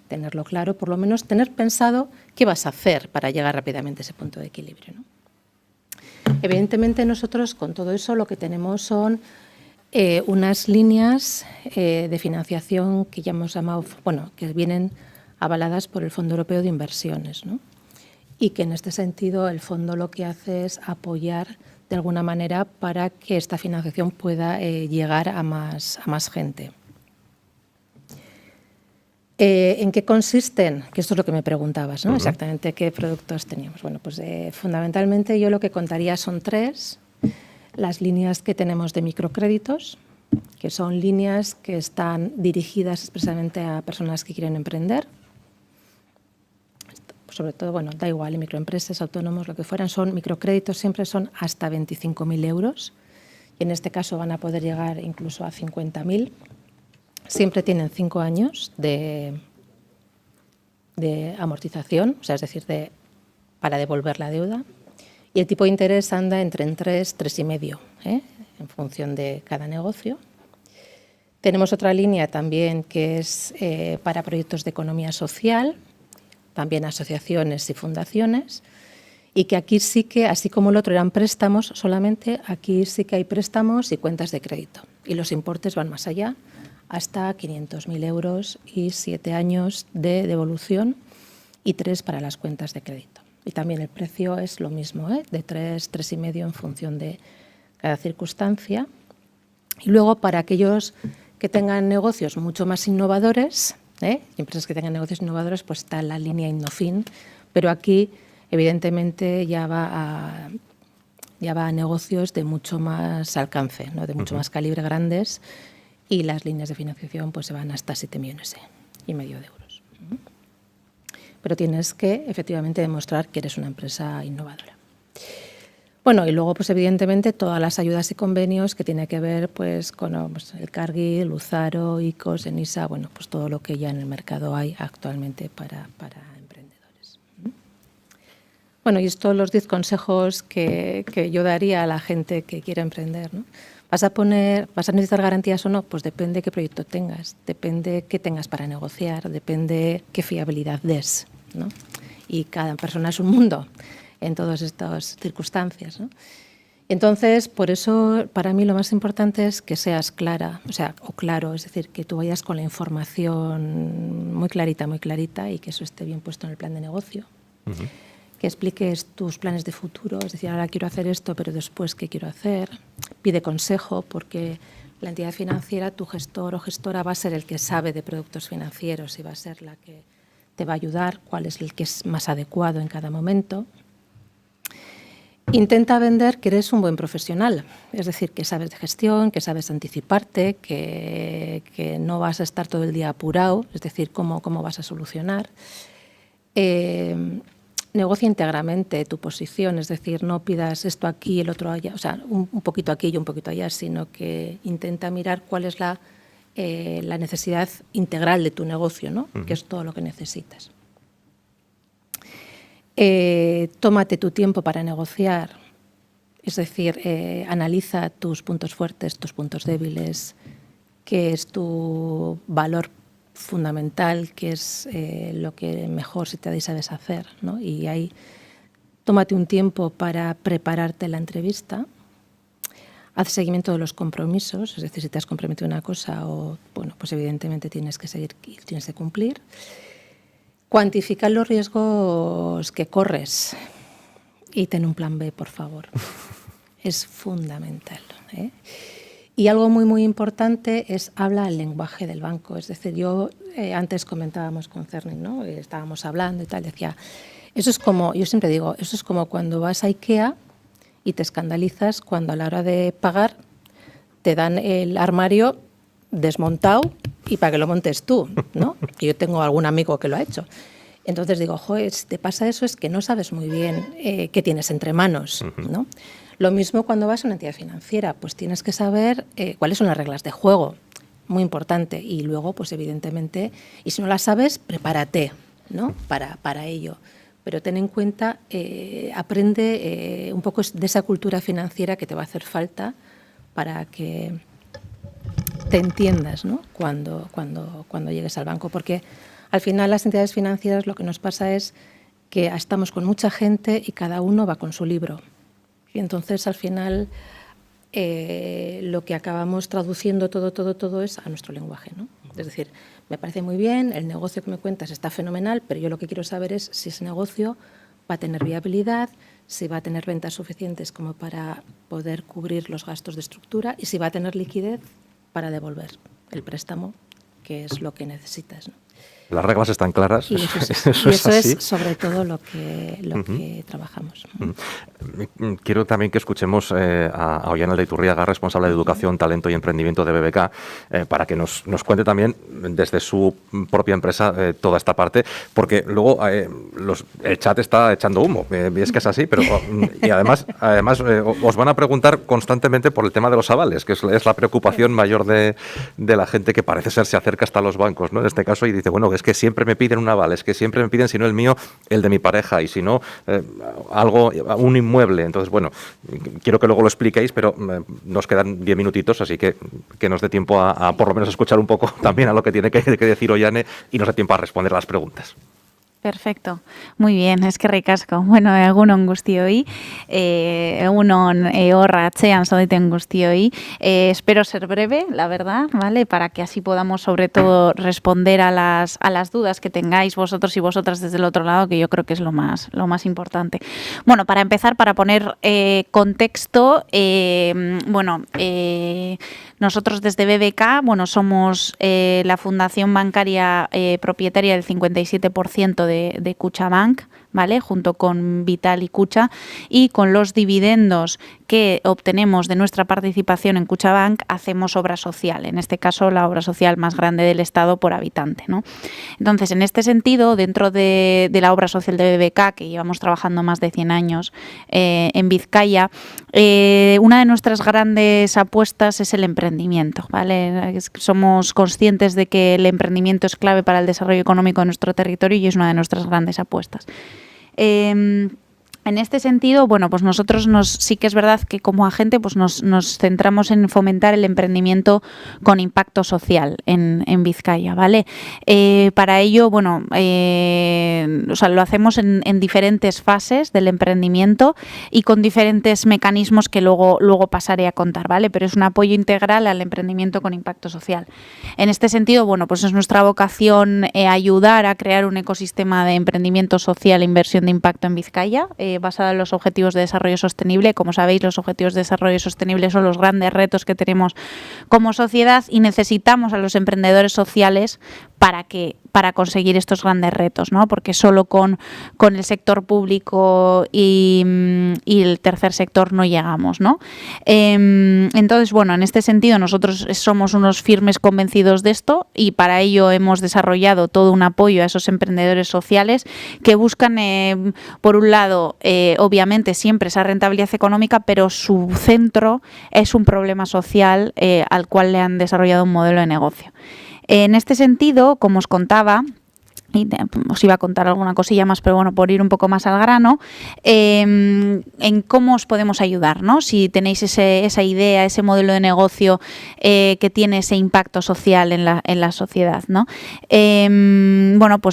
E: tenerlo claro, por lo menos tener pensado qué vas a hacer para llegar rápidamente a ese punto de equilibrio, ¿no? Evidentemente nosotros con todo eso lo que tenemos son unas líneas de financiación que ya hemos llamado, bueno, que vienen avaladas por el Fondo Europeo de Inversiones, ¿no? Y que en este sentido el fondo lo que hace es apoyar de alguna manera para que esta financiación pueda llegar a más gente. ¿En qué consisten? Que esto es lo que me preguntabas, ¿no? Exactamente qué productos teníamos. Bueno, pues fundamentalmente yo lo que contaría son 3. Las líneas que tenemos de microcréditos, que son líneas que están dirigidas expresamente a personas que quieren emprender. Sobre todo, bueno, da igual, microempresas, autónomos, lo que fueran, son microcréditos, siempre son hasta 25.000 euros. Y en este caso van a poder llegar incluso a 50.000. Siempre tienen 5 años de amortización, o sea, es decir, para devolver la deuda. Y el tipo de interés anda entre 3, 3,5, en función de cada negocio. Tenemos otra línea también que es para proyectos de economía social, también asociaciones y fundaciones. y que aquí sí que, así como el otro eran préstamos solamente, aquí sí que hay préstamos y cuentas de crédito. Y los importes van más allá, hasta 500.000 euros y 7 años de devolución y 3 para las cuentas de crédito. Y también el precio es lo mismo, de 3, 3,5 en función de cada circunstancia. Y luego para aquellos que tengan negocios mucho más innovadores, empresas que tengan negocios innovadores, pues está la línea Innofin, pero aquí evidentemente ya va a negocios de mucho más alcance, ¿no? De mucho más calibre, grandes, y las líneas de financiación pues se van hasta 7,5 millones de euros. Pero tienes que efectivamente demostrar que eres una empresa innovadora. Bueno, y luego pues evidentemente todas las ayudas y convenios que tiene que ver pues con pues, el Cargill, Luzaro, ICOS, ENISA, bueno, pues todo lo que ya en el mercado hay actualmente para emprendedores. Bueno, y estos los 10 consejos que yo daría a la gente que quiere emprender, ¿no? ¿Vas a necesitar garantías o no? Pues depende qué proyecto tengas, depende qué tengas para negociar, depende qué fiabilidad des, ¿no? Y cada persona es un mundo en todas estas circunstancias, ¿no? Entonces, por eso, para mí lo más importante es que seas clara, o claro, es decir, que tú vayas con la información muy clarita, y que eso esté bien puesto en el plan de negocio. Que expliques tus planes de futuro, es decir, ahora quiero hacer esto, pero después, ¿qué quiero hacer? Pide consejo, porque la entidad financiera, tu gestor o gestora va a ser el que sabe de productos financieros y va a ser la que te va a ayudar, cuál es el que es más adecuado en cada momento. Intenta vender que eres un buen profesional, es decir, que sabes de gestión, que sabes anticiparte, que no vas a estar todo el día apurado, es decir, cómo vas a solucionar. Negocia íntegramente tu posición, es decir, no pidas esto aquí y el otro allá, o sea, un poquito aquí y un poquito allá, sino que intenta mirar cuál es la necesidad integral de tu negocio, ¿no? Que es todo lo que necesitas. Tómate tu tiempo para negociar, es decir, analiza tus puntos fuertes, tus puntos débiles, qué es tu valor fundamental, qué es lo que mejor se te da y sabes hacer, ¿no? Y ahí tómate un tiempo para prepararte la entrevista, haz seguimiento de los compromisos, es decir, si te has comprometido una cosa, bueno, pues evidentemente tienes que seguir y tienes que cumplir. Cuantificar los riesgos que corres y ten un plan B, por favor. Es fundamental, ¿eh? Y algo muy, muy importante es habla el lenguaje del banco. Es decir, yo antes comentábamos con Cerny, ¿no? Estábamos hablando y tal, decía, eso es como, yo siempre digo, eso es como cuando vas a IKEA y te escandalizas cuando a la hora de pagar te dan el armario desmontado y para que lo montes tú, ¿no? Y yo tengo algún amigo que lo ha hecho. Entonces digo, joder, si te pasa eso es que no sabes muy bien qué tienes entre manos, ¿no? Lo mismo cuando vas a una entidad financiera, pues tienes que saber cuáles son las reglas de juego, muy importante. Y luego, pues evidentemente, y si no las sabes, prepárate, ¿no? Para ello. Pero ten en cuenta, aprende un poco de esa cultura financiera que te va a hacer falta para que te entiendas, ¿no? Cuando llegues al banco. Porque al final las entidades financieras lo que nos pasa es que estamos con mucha gente y cada uno va con su libro. Y entonces, al final, lo que acabamos traduciendo todo es a nuestro lenguaje, ¿no? Es decir, me parece muy bien, el negocio que me cuentas está fenomenal, pero yo lo que quiero saber es si ese negocio va a tener viabilidad, si va a tener ventas suficientes como para poder cubrir los gastos de estructura y si va a tener liquidez para devolver el préstamo, que es lo que necesitas, ¿no?
A: Las reglas están claras.
E: Y eso es sobre todo lo que trabajamos.
A: Quiero también que escuchemos a Ollane Aldaiturriaga, responsable de Educación, Talento y Emprendimiento de BBK, para que nos cuente también desde su propia empresa toda esta parte, porque luego el chat está echando humo, y es que es así, pero y además os van a preguntar constantemente por el tema de los avales, que es la preocupación mayor de la gente que parece ser se acerca hasta los bancos, ¿no? En este caso, y dice, bueno, es que siempre me piden un aval, es que siempre me piden, si no el mío, el de mi pareja, y si no, un inmueble. Entonces, bueno, quiero que luego lo expliquéis, pero nos quedan 10 minutitos, así que nos dé tiempo a por lo menos escuchar un poco también a lo que tiene que decir Ollane y nos dé tiempo a responder a las preguntas.
H: Perfecto, muy bien, es que ricasco. Bueno, egunon guztioi, egunon horra atzean zaudeten guztioi. Espero ser breve, la verdad, ¿vale? Para que así podamos sobre todo responder a las dudas que tengáis vosotros y vosotras desde el otro lado, que yo creo que es lo más importante. Bueno, para empezar, para poner contexto, nosotros desde BBK, somos la fundación bancaria propietaria del 57% de Kutxabank, ¿vale? Junto con Vital y Kutxa, y con los dividendos que obtenemos de nuestra participación en Kutxabank hacemos obra social, en este caso la obra social más grande del Estado por habitante, ¿no? Entonces, en este sentido, dentro de la obra social de BBK, que llevamos trabajando más de 100 años en Vizcaya, una de nuestras grandes apuestas es el emprendimiento, ¿vale? Somos conscientes de que el emprendimiento es clave para el desarrollo económico de nuestro territorio y es una de nuestras grandes apuestas. En este sentido, pues nosotros sí que es verdad que como agente nos centramos en fomentar el emprendimiento con impacto social en Vizcaya, ¿vale? Para ello, lo hacemos en diferentes fases del emprendimiento y con diferentes mecanismos que luego pasaré a contar, ¿vale? Pero es un apoyo integral al emprendimiento con impacto social. En este sentido, es nuestra vocación ayudar a crear un ecosistema de emprendimiento social e inversión de impacto en Vizcaya, basada en los Objetivos de Desarrollo Sostenible. Como sabéis, los Objetivos de Desarrollo Sostenible son los grandes retos que tenemos como sociedad y necesitamos a los emprendedores sociales para conseguir estos grandes retos, ¿no? Porque solo con el sector público y el tercer sector no llegamos, ¿no? Entonces, en este sentido nosotros somos unos firmes convencidos de esto y para ello hemos desarrollado todo un apoyo a esos emprendedores sociales que buscan, por un lado, obviamente siempre esa rentabilidad económica, pero su centro es un problema social al cual le han desarrollado un modelo de negocio. En este sentido, como os contaba, y os iba a contar alguna cosilla más, pero por ir un poco más al grano, en cómo os podemos ayudar, ¿no? Si tenéis esa idea, ese modelo de negocio que tiene ese impacto social en la sociedad, ¿no?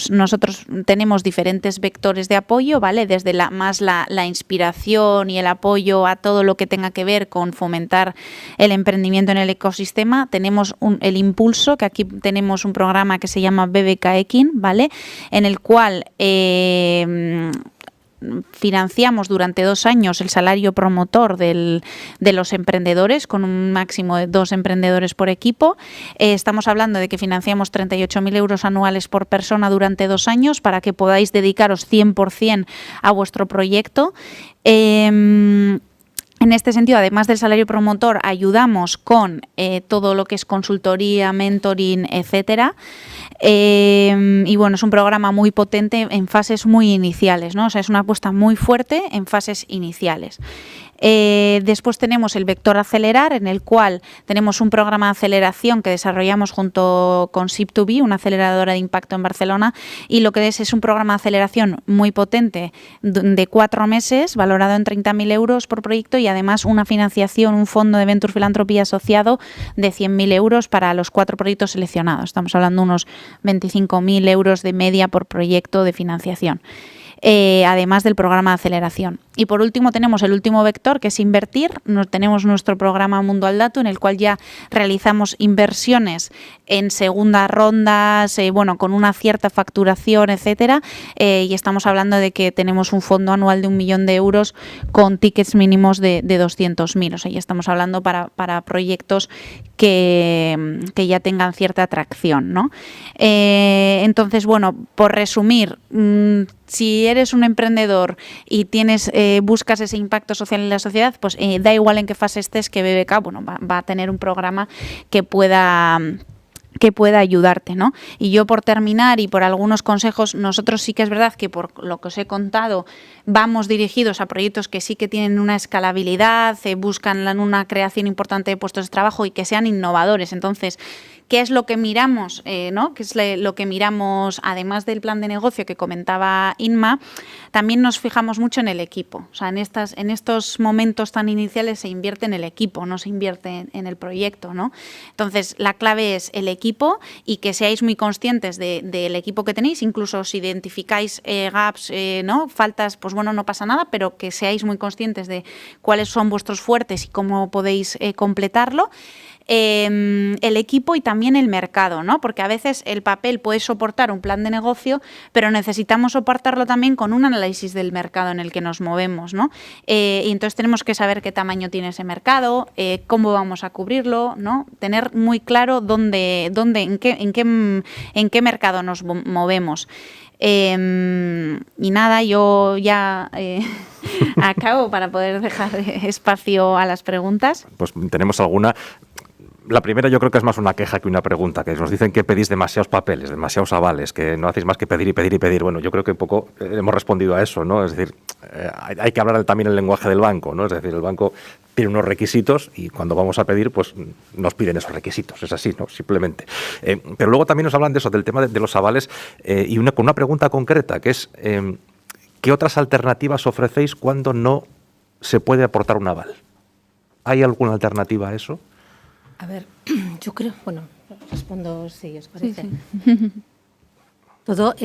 H: Nosotros tenemos diferentes vectores de apoyo, ¿vale? Desde la inspiración y el apoyo a todo lo que tenga que ver con fomentar el emprendimiento en el ecosistema. Tenemos el impulso, que aquí tenemos un programa que se llama BBK Ekin, ¿vale? En el cual financiamos durante 2 años el salario promotor de los emprendedores, con un máximo de 2 emprendedores por equipo. Estamos hablando de que financiamos 38.000 euros anuales por persona durante 2 años para que podáis dedicaros 100% a vuestro proyecto. En este sentido, además del salario promotor, ayudamos con todo lo que es consultoría, mentoring, etcétera. Es un programa muy potente en fases muy iniciales, ¿no? O sea, es una apuesta muy fuerte en fases iniciales. Después tenemos el Vector Acelerar, en el cual tenemos un programa de aceleración que desarrollamos junto con SIP2B, una aceleradora de impacto en Barcelona, y lo que es un programa de aceleración muy potente de 4 meses, valorado en 30.000 euros por proyecto, y además una financiación, un fondo de Venture Philanthropy asociado de 100.000 euros para los 4 proyectos seleccionados. Estamos hablando de unos 25.000 euros de media por proyecto de financiación. Además del programa de aceleración. Y por último tenemos el último vector, que es invertir. Tenemos nuestro programa Mundo al Dato, en el cual ya realizamos inversiones en segundas rondas, con una cierta facturación, etcétera, y estamos hablando de que tenemos un fondo anual de 1 millón de euros con tickets mínimos de 200.000. O sea, ya estamos hablando para proyectos que ya tengan cierta atracción, ¿no? Entonces, por resumir, si eres un emprendedor y buscas ese impacto social en la sociedad, pues da igual en qué fase estés, que BBK va a tener un programa que pueda ayudarte, ¿no? Y yo, por terminar y por algunos consejos, nosotros sí que es verdad que por lo que os he contado vamos dirigidos a proyectos que sí que tienen una escalabilidad, buscan una creación importante de puestos de trabajo y que sean innovadores. Entonces, ¿Qué es lo que miramos? ¿No? ¿Qué es lo que miramos, además del plan de negocio que comentaba Inma? También nos fijamos mucho en el equipo. O sea, en estos momentos tan iniciales se invierte en el equipo, no se invierte en el proyecto, ¿no? Entonces, la clave es el equipo y que seáis muy conscientes del equipo que tenéis, incluso si identificáis gaps, ¿no? Faltas, pues bueno, no pasa nada, pero que seáis muy conscientes de cuáles son vuestros fuertes y cómo podéis completarlo. El equipo y también el mercado, ¿no? Porque a veces el papel puede soportar un plan de negocio, pero necesitamos soportarlo también con un análisis del mercado en el que nos movemos, ¿no? Y entonces tenemos que saber qué tamaño tiene ese mercado, cómo vamos a cubrirlo, ¿no? Tener muy claro en qué mercado nos movemos. Y nada, yo ya acabo para poder dejar espacio a las preguntas.
A: Pues tenemos alguna. La primera yo creo que es más una queja que una pregunta, que nos dicen que pedís demasiados papeles, demasiados avales, que no hacéis más que pedir y pedir y pedir. Bueno, yo creo que un poco hemos respondido a eso, ¿no? Es decir, hay que hablar también el lenguaje del banco, ¿no? Es decir, el banco tiene unos requisitos y cuando vamos a pedir, pues nos piden esos requisitos, es así, ¿no? Simplemente. Pero luego también nos hablan de eso, del tema de los avales, y con una pregunta concreta, que es, ¿qué otras alternativas ofrecéis cuando no se puede aportar un aval? ¿Hay alguna alternativa a eso?
E: A ver, yo creo, bueno, respondo si os parece.
H: Sí.
E: Todo,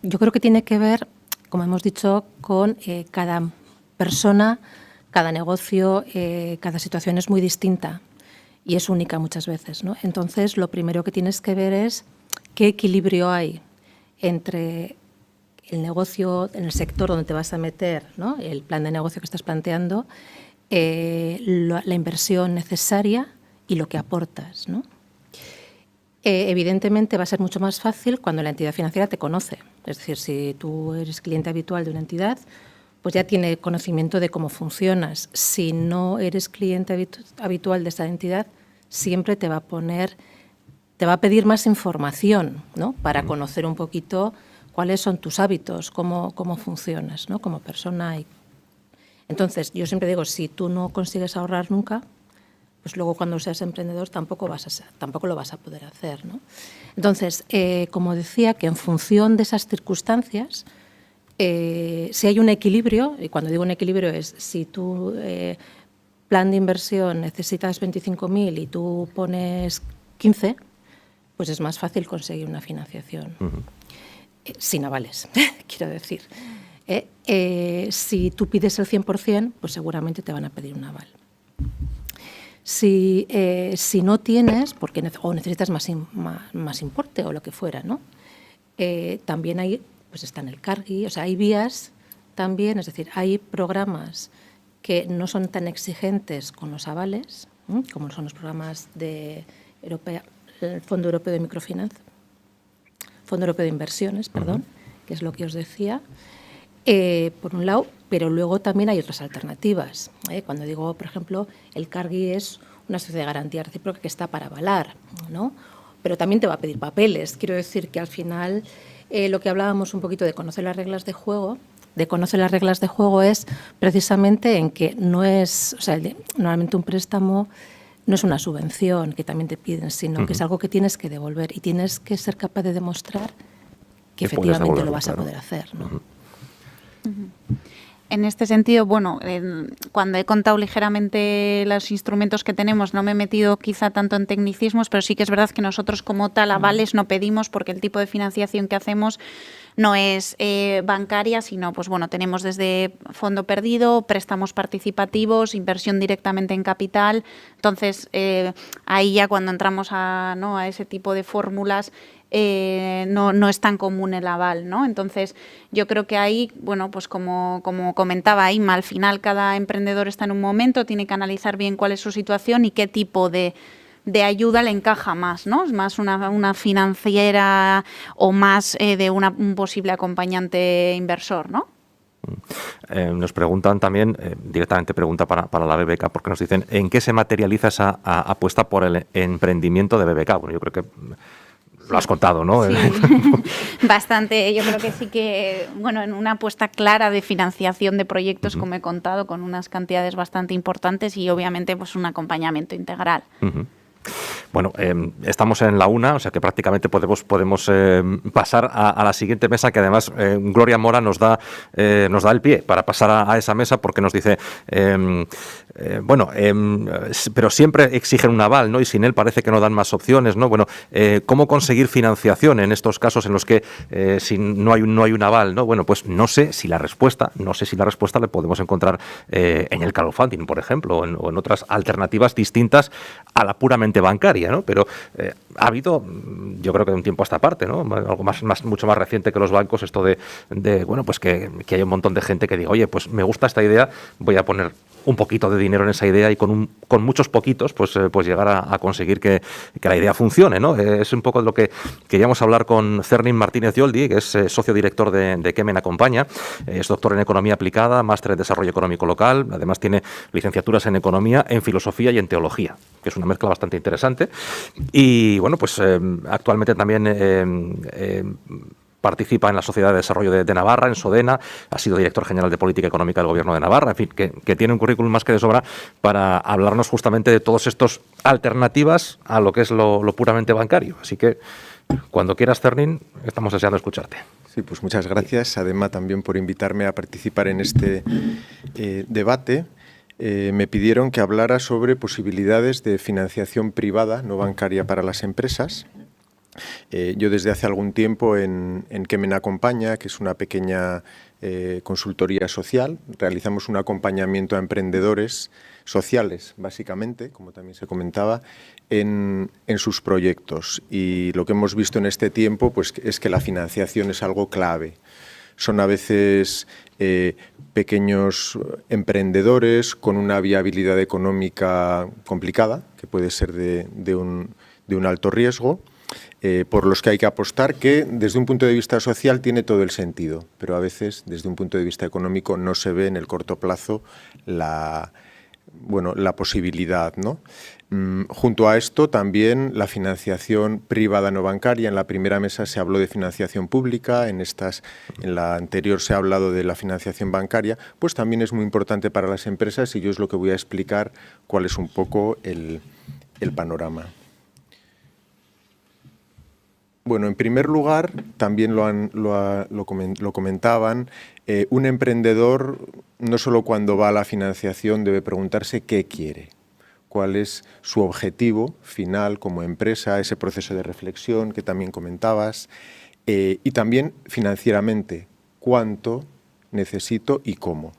E: yo creo que tiene que ver, como hemos dicho, con cada persona, cada negocio, cada situación es muy distinta y es única muchas veces, ¿no? Entonces, lo primero que tienes que ver es qué equilibrio hay entre el negocio, en el sector donde te vas a meter, ¿no? El plan de negocio que estás planteando, la inversión necesaria y lo que aportas, ¿no? Evidentemente va a ser mucho más fácil cuando la entidad financiera te conoce. Es decir, si tú eres cliente habitual de una entidad, pues ya tiene conocimiento de cómo funcionas. Si no eres cliente habitual de esa entidad, siempre te va a pedir más información, ¿no? Para conocer un poquito cuáles son tus hábitos, cómo funcionas, ¿no? Como persona. Entonces, yo siempre digo, si tú no consigues ahorrar nunca, pues luego cuando seas emprendedor tampoco lo vas a poder hacer, ¿no? Entonces, como decía, que en función de esas circunstancias, si hay un equilibrio, y cuando digo un equilibrio es si tu plan de inversión necesitas 25.000 y tú pones 15, pues es más fácil conseguir una financiación. Sin avales, quiero decir. Si tú pides el 100%, pues seguramente te van a pedir un aval. Si no tienes, porque necesitas más importe o lo que fuera, ¿no? También hay, pues está en el Cargi, o sea, hay vías también, es decir, hay programas que no son tan exigentes con los avales, como son los programas de el Fondo Europeo de Microfinanza, Fondo Europeo de Inversiones, perdón, que es lo que os decía, por un lado, pero luego también hay otras alternativas. Cuando digo, por ejemplo, el Cargi es una sociedad de garantía recíproca que está para avalar, ¿no? Pero también te va a pedir papeles. Quiero decir que al final lo que hablábamos un poquito de conocer las reglas de juego, es precisamente en que no es, o sea, normalmente un préstamo no es una subvención que también te piden, sino que es algo que tienes que devolver y tienes que ser capaz de demostrar que efectivamente lo vas a poder hacer, ¿no?
H: En este sentido, bueno, cuando he contado ligeramente los instrumentos que tenemos, no me he metido quizá tanto en tecnicismos, pero sí que es verdad que nosotros como tal avales no pedimos porque el tipo de financiación que hacemos no es bancaria, sino pues bueno, tenemos desde fondo perdido, préstamos participativos, inversión directamente en capital. Entonces, ahí ya cuando entramos a ese tipo de fórmulas, no es tan común el aval, ¿no? Entonces, yo creo que ahí, bueno, pues como comentaba Inma, al final cada emprendedor está en un momento, tiene que analizar bien cuál es su situación y qué tipo de ayuda le encaja más, ¿no? Es más una financiera o más de un posible acompañante inversor, ¿no?
A: Nos preguntan también, directamente pregunta para la BBK, porque nos dicen, ¿en qué se materializa esa apuesta por el emprendimiento de BBK? Bueno, yo creo que lo has contado, ¿no?
H: Sí, bastante. Yo creo que sí que, bueno, en una apuesta clara de financiación de proyectos, como he contado, con unas cantidades bastante importantes y obviamente pues un acompañamiento integral.
A: Bueno, estamos en la una, o sea que prácticamente podemos pasar a la siguiente mesa, que además Gloria Mora nos da el pie para pasar a esa mesa, porque nos dice, pero siempre exigen un aval, ¿no? Y sin él parece que no dan más opciones, ¿no? Bueno, ¿cómo conseguir financiación en estos casos en los que no hay un aval, ¿no? Bueno, pues no sé si la respuesta la podemos encontrar en el crowdfunding, por ejemplo, o en otras alternativas distintas a la puramente bancaria, ¿no? Pero ha habido, yo creo que de un tiempo a esta parte, ¿no? Algo mucho más reciente que los bancos, esto de bueno, pues que hay un montón de gente que diga, oye, pues me gusta esta idea, voy a poner un poquito de dinero en esa idea y con muchos poquitos pues llegar a conseguir que la idea funcione, ¿no? Es un poco de lo que queríamos hablar con Cernin Martínez Yoldi, que es socio director de Que Me Acompaña, es doctor en Economía Aplicada, máster en Desarrollo Económico Local, además tiene licenciaturas en Economía, en Filosofía y en Teología, que es una mezcla bastante interesante. Y bueno, pues actualmente también participa en la Sociedad de Desarrollo de Navarra, en SODENA, ha sido director general de Política Económica del Gobierno de Navarra, en fin, que tiene un currículum más que de sobra para hablarnos justamente de todos estos alternativas a lo que es lo puramente bancario. Así que, cuando quieras, Cernin, estamos deseando escucharte.
I: Sí, pues muchas gracias, Adema, también por invitarme a participar en este debate. Me pidieron que hablara sobre posibilidades de financiación privada no bancaria para las empresas. Yo desde hace algún tiempo en Que Me Acompaña, que es una pequeña consultoría social, realizamos un acompañamiento a emprendedores sociales, básicamente, como también se comentaba, en sus proyectos. Y lo que hemos visto en este tiempo pues, es que la financiación es algo clave. Son a veces pequeños emprendedores con una viabilidad económica complicada, que puede ser de un alto riesgo, por los que hay que apostar, que desde un punto de vista social tiene todo el sentido, pero a veces desde un punto de vista económico no se ve en el corto plazo la posibilidad, ¿no? Junto a esto también la financiación privada no bancaria. En la primera mesa se habló de financiación pública, en la anterior se ha hablado de la financiación bancaria, pues también es muy importante para las empresas y yo es lo que voy a explicar cuál es un poco el panorama. Bueno, en primer lugar, también lo comentaban, un emprendedor no solo cuando va a la financiación debe preguntarse qué quiere, cuál es su objetivo final como empresa, ese proceso de reflexión que también comentabas, y también financieramente, cuánto necesito y cómo.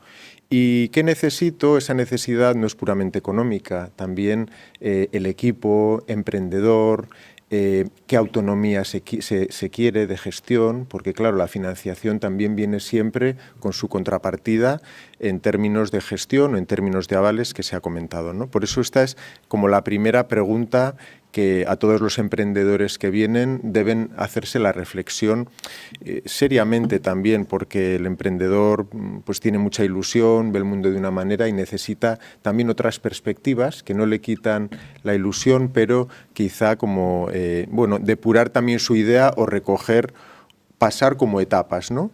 I: ¿Y qué necesito? Esa necesidad no es puramente económica, también el equipo, emprendedor, qué autonomía se quiere de gestión, porque claro, la financiación también viene siempre con su contrapartida en términos de gestión o en términos de avales que se ha comentado, ¿no? Por eso esta es como la primera pregunta que a todos los emprendedores que vienen deben hacerse la reflexión seriamente también, porque el emprendedor pues tiene mucha ilusión, ve el mundo de una manera y necesita también otras perspectivas que no le quitan la ilusión, pero quizá como depurar también su idea o pasar como etapas, ¿no?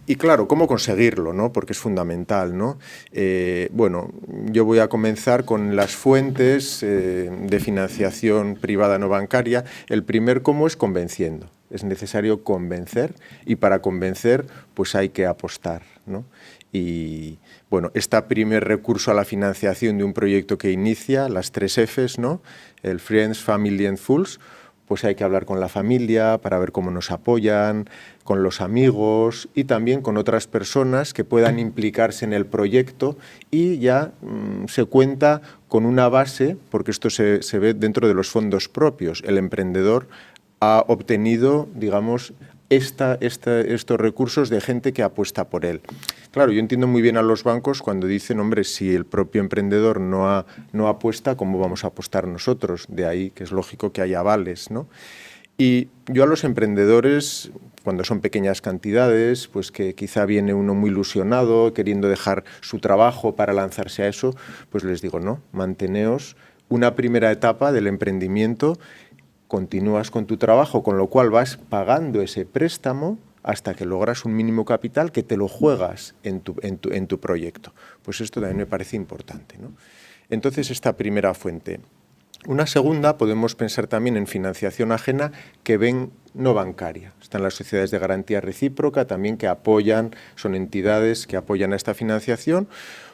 I: Y claro, ¿cómo conseguirlo, no? Porque es fundamental, ¿no? Yo voy a comenzar con las fuentes de financiación privada no bancaria. El primer cómo es convenciendo. Es necesario convencer y para convencer pues hay que apostar, ¿no? Y bueno, este primer recurso a la financiación de un proyecto que inicia, las 3 Fs, ¿no? El Friends, Family and Fools, pues hay que hablar con la familia para ver cómo nos apoyan, con los amigos y también con otras personas que puedan implicarse en el proyecto y ya se cuenta con una base, porque esto se ve dentro de los fondos propios. El emprendedor ha obtenido, digamos, estos recursos de gente que apuesta por él. Claro, yo entiendo muy bien a los bancos cuando dicen, hombre, si el propio emprendedor no apuesta, ¿cómo vamos a apostar nosotros? De ahí que es lógico que haya avales, ¿no? Y yo a los emprendedores, cuando son pequeñas cantidades, pues que quizá viene uno muy ilusionado, queriendo dejar su trabajo para lanzarse a eso, pues les digo, no, manteneos una primera etapa del emprendimiento, continúas con tu trabajo, con lo cual vas pagando ese préstamo hasta que logras un mínimo capital que te lo juegas en tu proyecto. Pues esto también me parece importante, ¿no? Entonces, esta primera fuente. Una segunda, podemos pensar también en financiación ajena que ven no bancaria. Están las sociedades de garantía recíproca también que apoyan, son entidades que apoyan a esta financiación.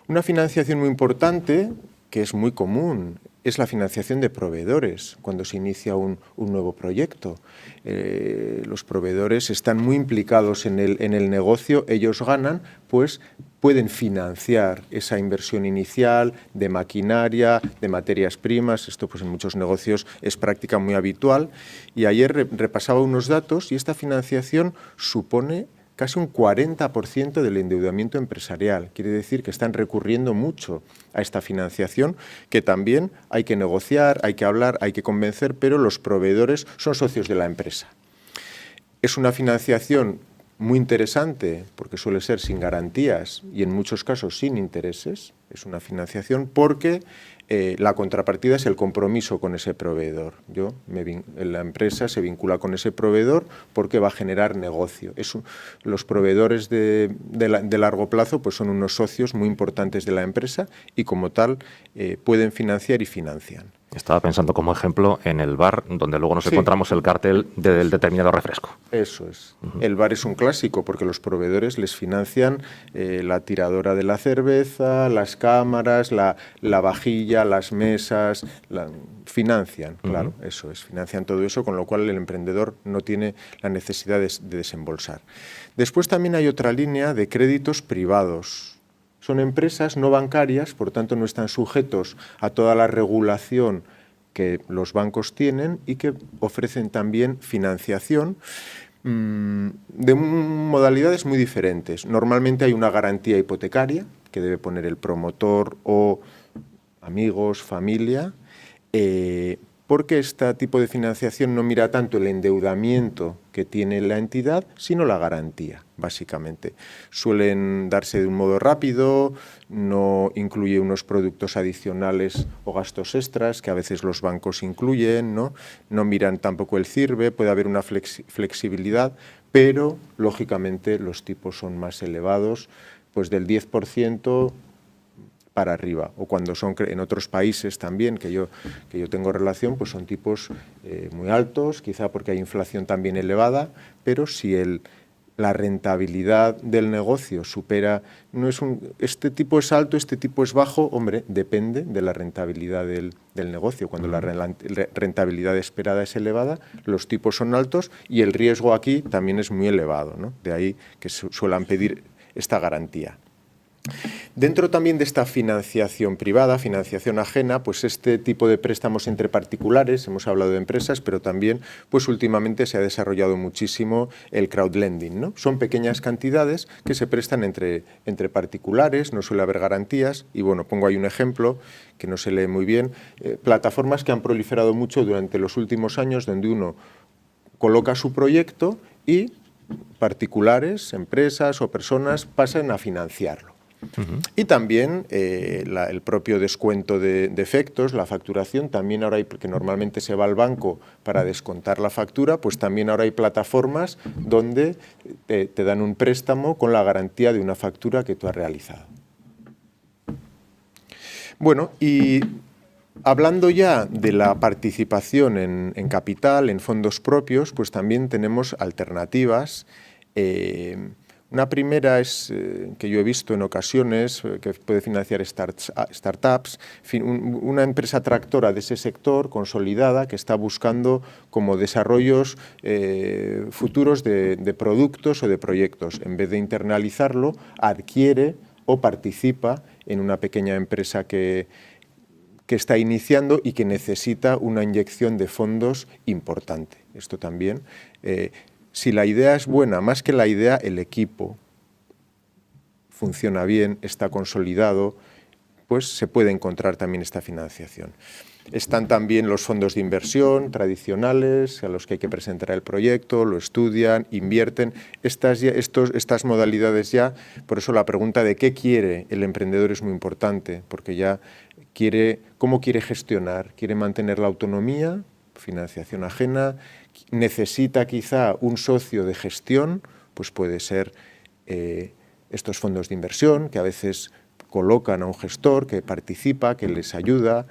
I: Una financiación muy importante, que es muy común, es la financiación de proveedores cuando se inicia un nuevo proyecto. Los proveedores están muy implicados en el negocio, ellos ganan, pues pueden financiar esa inversión inicial de maquinaria, de materias primas. Esto pues en muchos negocios es práctica muy habitual. Y ayer repasaba unos datos y esta financiación supone casi un 40% del endeudamiento empresarial. Quiere decir que están recurriendo mucho a esta financiación, que también hay que negociar, hay que hablar, hay que convencer, pero los proveedores son socios de la empresa. Es una financiación muy interesante porque suele ser sin garantías y en muchos casos sin intereses. Es una financiación porque la contrapartida es el compromiso con ese proveedor. La empresa se vincula con ese proveedor porque va a generar negocio. Los proveedores de largo plazo pues son unos socios muy importantes de la empresa y como tal pueden financiar y financian.
A: Estaba pensando como ejemplo en el bar, donde luego nos encontramos el cartel del determinado refresco.
I: Eso es. El bar es un clásico porque los proveedores les financian la tiradora de la cerveza, las cámaras, la vajilla, las mesas, financian, claro, eso es, financian todo eso, con lo cual el emprendedor no tiene la necesidad de desembolsar. Después también hay otra línea de créditos privados. Son empresas no bancarias, por tanto no están sujetos a toda la regulación que los bancos tienen y que ofrecen también financiación de modalidades muy diferentes. Normalmente hay una garantía hipotecaria que debe poner el promotor o amigos, familia, porque este tipo de financiación no mira tanto el endeudamiento que tiene la entidad, sino la garantía, básicamente. Suelen darse de un modo rápido, no incluye unos productos adicionales o gastos extras que a veces los bancos incluyen, no miran tampoco el CIRBE, puede haber una flexibilidad, pero lógicamente los tipos son más elevados, pues del 10% para arriba, o cuando son en otros países también, que yo tengo relación, pues son tipos muy altos, quizá porque hay inflación también elevada, pero si la rentabilidad del negocio supera, este tipo es alto, este tipo es bajo, hombre, depende de la rentabilidad del negocio. Cuando la rentabilidad esperada es elevada, los tipos son altos y el riesgo aquí también es muy elevado, ¿no? De ahí que suelen pedir esta garantía. Dentro también de esta financiación privada, financiación ajena, pues este tipo de préstamos entre particulares, hemos hablado de empresas, pero también pues últimamente se ha desarrollado muchísimo el crowdlending, ¿no? Son pequeñas cantidades que se prestan entre particulares, no suele haber garantías y bueno, pongo ahí un ejemplo que no se lee muy bien, plataformas que han proliferado mucho durante los últimos años donde uno coloca su proyecto y particulares, empresas o personas pasan a financiarlo. Y también el propio descuento de efectos, la facturación, también ahora hay, porque normalmente se va al banco para descontar la factura, pues también ahora hay plataformas donde te dan un préstamo con la garantía de una factura que tú has realizado. Bueno, y hablando ya de la participación en capital, en fondos propios, pues también tenemos alternativas. Una primera es, que yo he visto en ocasiones, que puede financiar startups, una empresa tractora de ese sector consolidada que está buscando como desarrollos futuros de productos o de proyectos. En vez de internalizarlo, adquiere o participa en una pequeña empresa que está iniciando y que necesita una inyección de fondos importante. Esto también. Si la idea es buena, más que la idea, el equipo funciona bien, está consolidado, pues se puede encontrar también esta financiación. Están también los fondos de inversión tradicionales a los que hay que presentar el proyecto, lo estudian, invierten. Estas modalidades ya, por eso la pregunta de qué quiere el emprendedor es muy importante, porque ya cómo quiere gestionar, quiere mantener la autonomía, financiación ajena, necesita quizá un socio de gestión, pues puede ser estos fondos de inversión que a veces colocan a un gestor que participa, que les ayuda.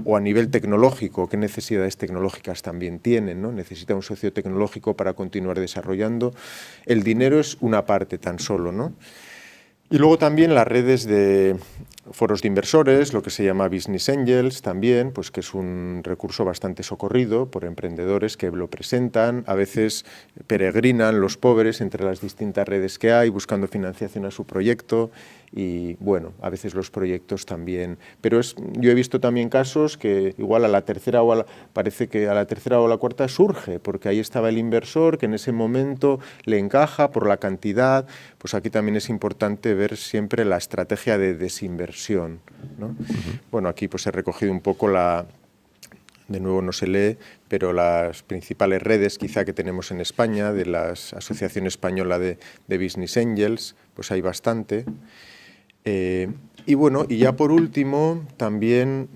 I: o a nivel tecnológico, qué necesidades tecnológicas también tienen, ¿no? Necesita un socio tecnológico para continuar desarrollando. El dinero es una parte tan solo, ¿no? Y luego también las redes de foros de inversores, lo que se llama Business Angels también, pues que es un recurso bastante socorrido por emprendedores que lo presentan, a veces peregrinan los pobres entre las distintas redes que hay buscando financiación a su proyecto y bueno, a veces los proyectos también, pero yo he visto también casos que igual parece que a la tercera o a la cuarta surge, porque ahí estaba el inversor que en ese momento le encaja por la cantidad, pues aquí también es importante ver siempre la estrategia de desinversión, ¿no? Bueno, aquí pues he recogido un poco de nuevo no se lee, pero las principales redes quizá que tenemos en España, de la Asociación Española de Business Angels, pues hay bastante. Y bueno, y ya por último, también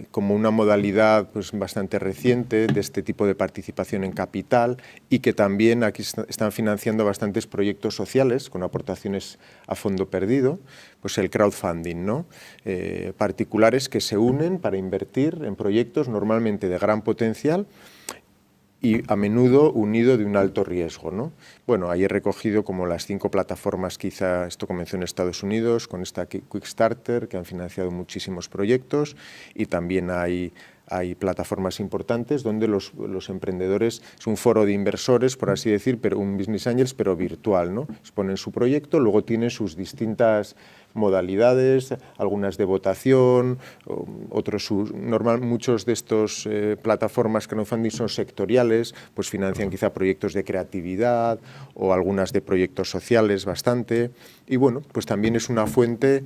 I: como una modalidad pues, bastante reciente de este tipo de participación en capital y que también aquí están financiando bastantes proyectos sociales con aportaciones a fondo perdido, pues el crowdfunding, ¿no? Particulares que se unen para invertir en proyectos normalmente de gran potencial y a menudo unido de un alto riesgo, ¿no? Bueno, ahí he recogido como las 5 plataformas, quizá esto comenzó en Estados Unidos, con esta Quickstarter, que han financiado muchísimos proyectos, y también hay plataformas importantes donde los emprendedores, es un foro de inversores, por así decir, pero un Business Angels, pero virtual, ¿no? Exponen su proyecto, luego tienen sus distintas modalidades, algunas de votación, muchos de estos plataformas crowdfunding son sectoriales, pues financian quizá proyectos de creatividad o algunas de proyectos sociales bastante, y bueno, pues también es una fuente,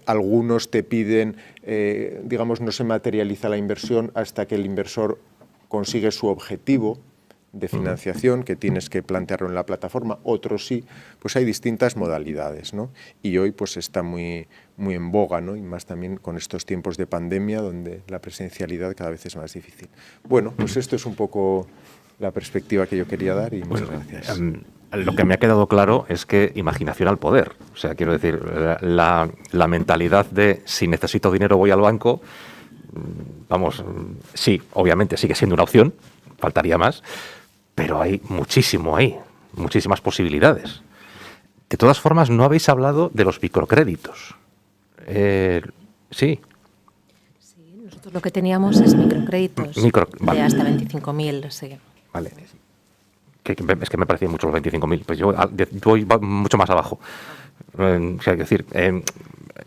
I: algunos te piden, digamos, no se materializa la inversión hasta que el inversor consigue su objetivo de financiación, que tienes que plantearlo en la plataforma, otros sí, pues hay distintas modalidades, ¿no? Y hoy pues está muy en boga, ¿no? Y más también con estos tiempos de pandemia donde la presencialidad cada vez es más difícil. Bueno, pues esto es un poco la perspectiva que yo quería dar y muchas gracias.
A: Lo que me ha quedado claro es que imaginación al poder. O sea, quiero decir, la mentalidad de si necesito dinero voy al banco, vamos, sí, obviamente sigue siendo una opción, faltaría más, pero hay muchísimo ahí, muchísimas posibilidades. De todas formas, no habéis hablado de los microcréditos. Sí.
E: Sí, nosotros lo que teníamos es microcréditos
A: vale.
E: de hasta 25.000, sí.
A: Vale. Es que me parecían mucho los 25.000, pues yo voy mucho más abajo. Es decir,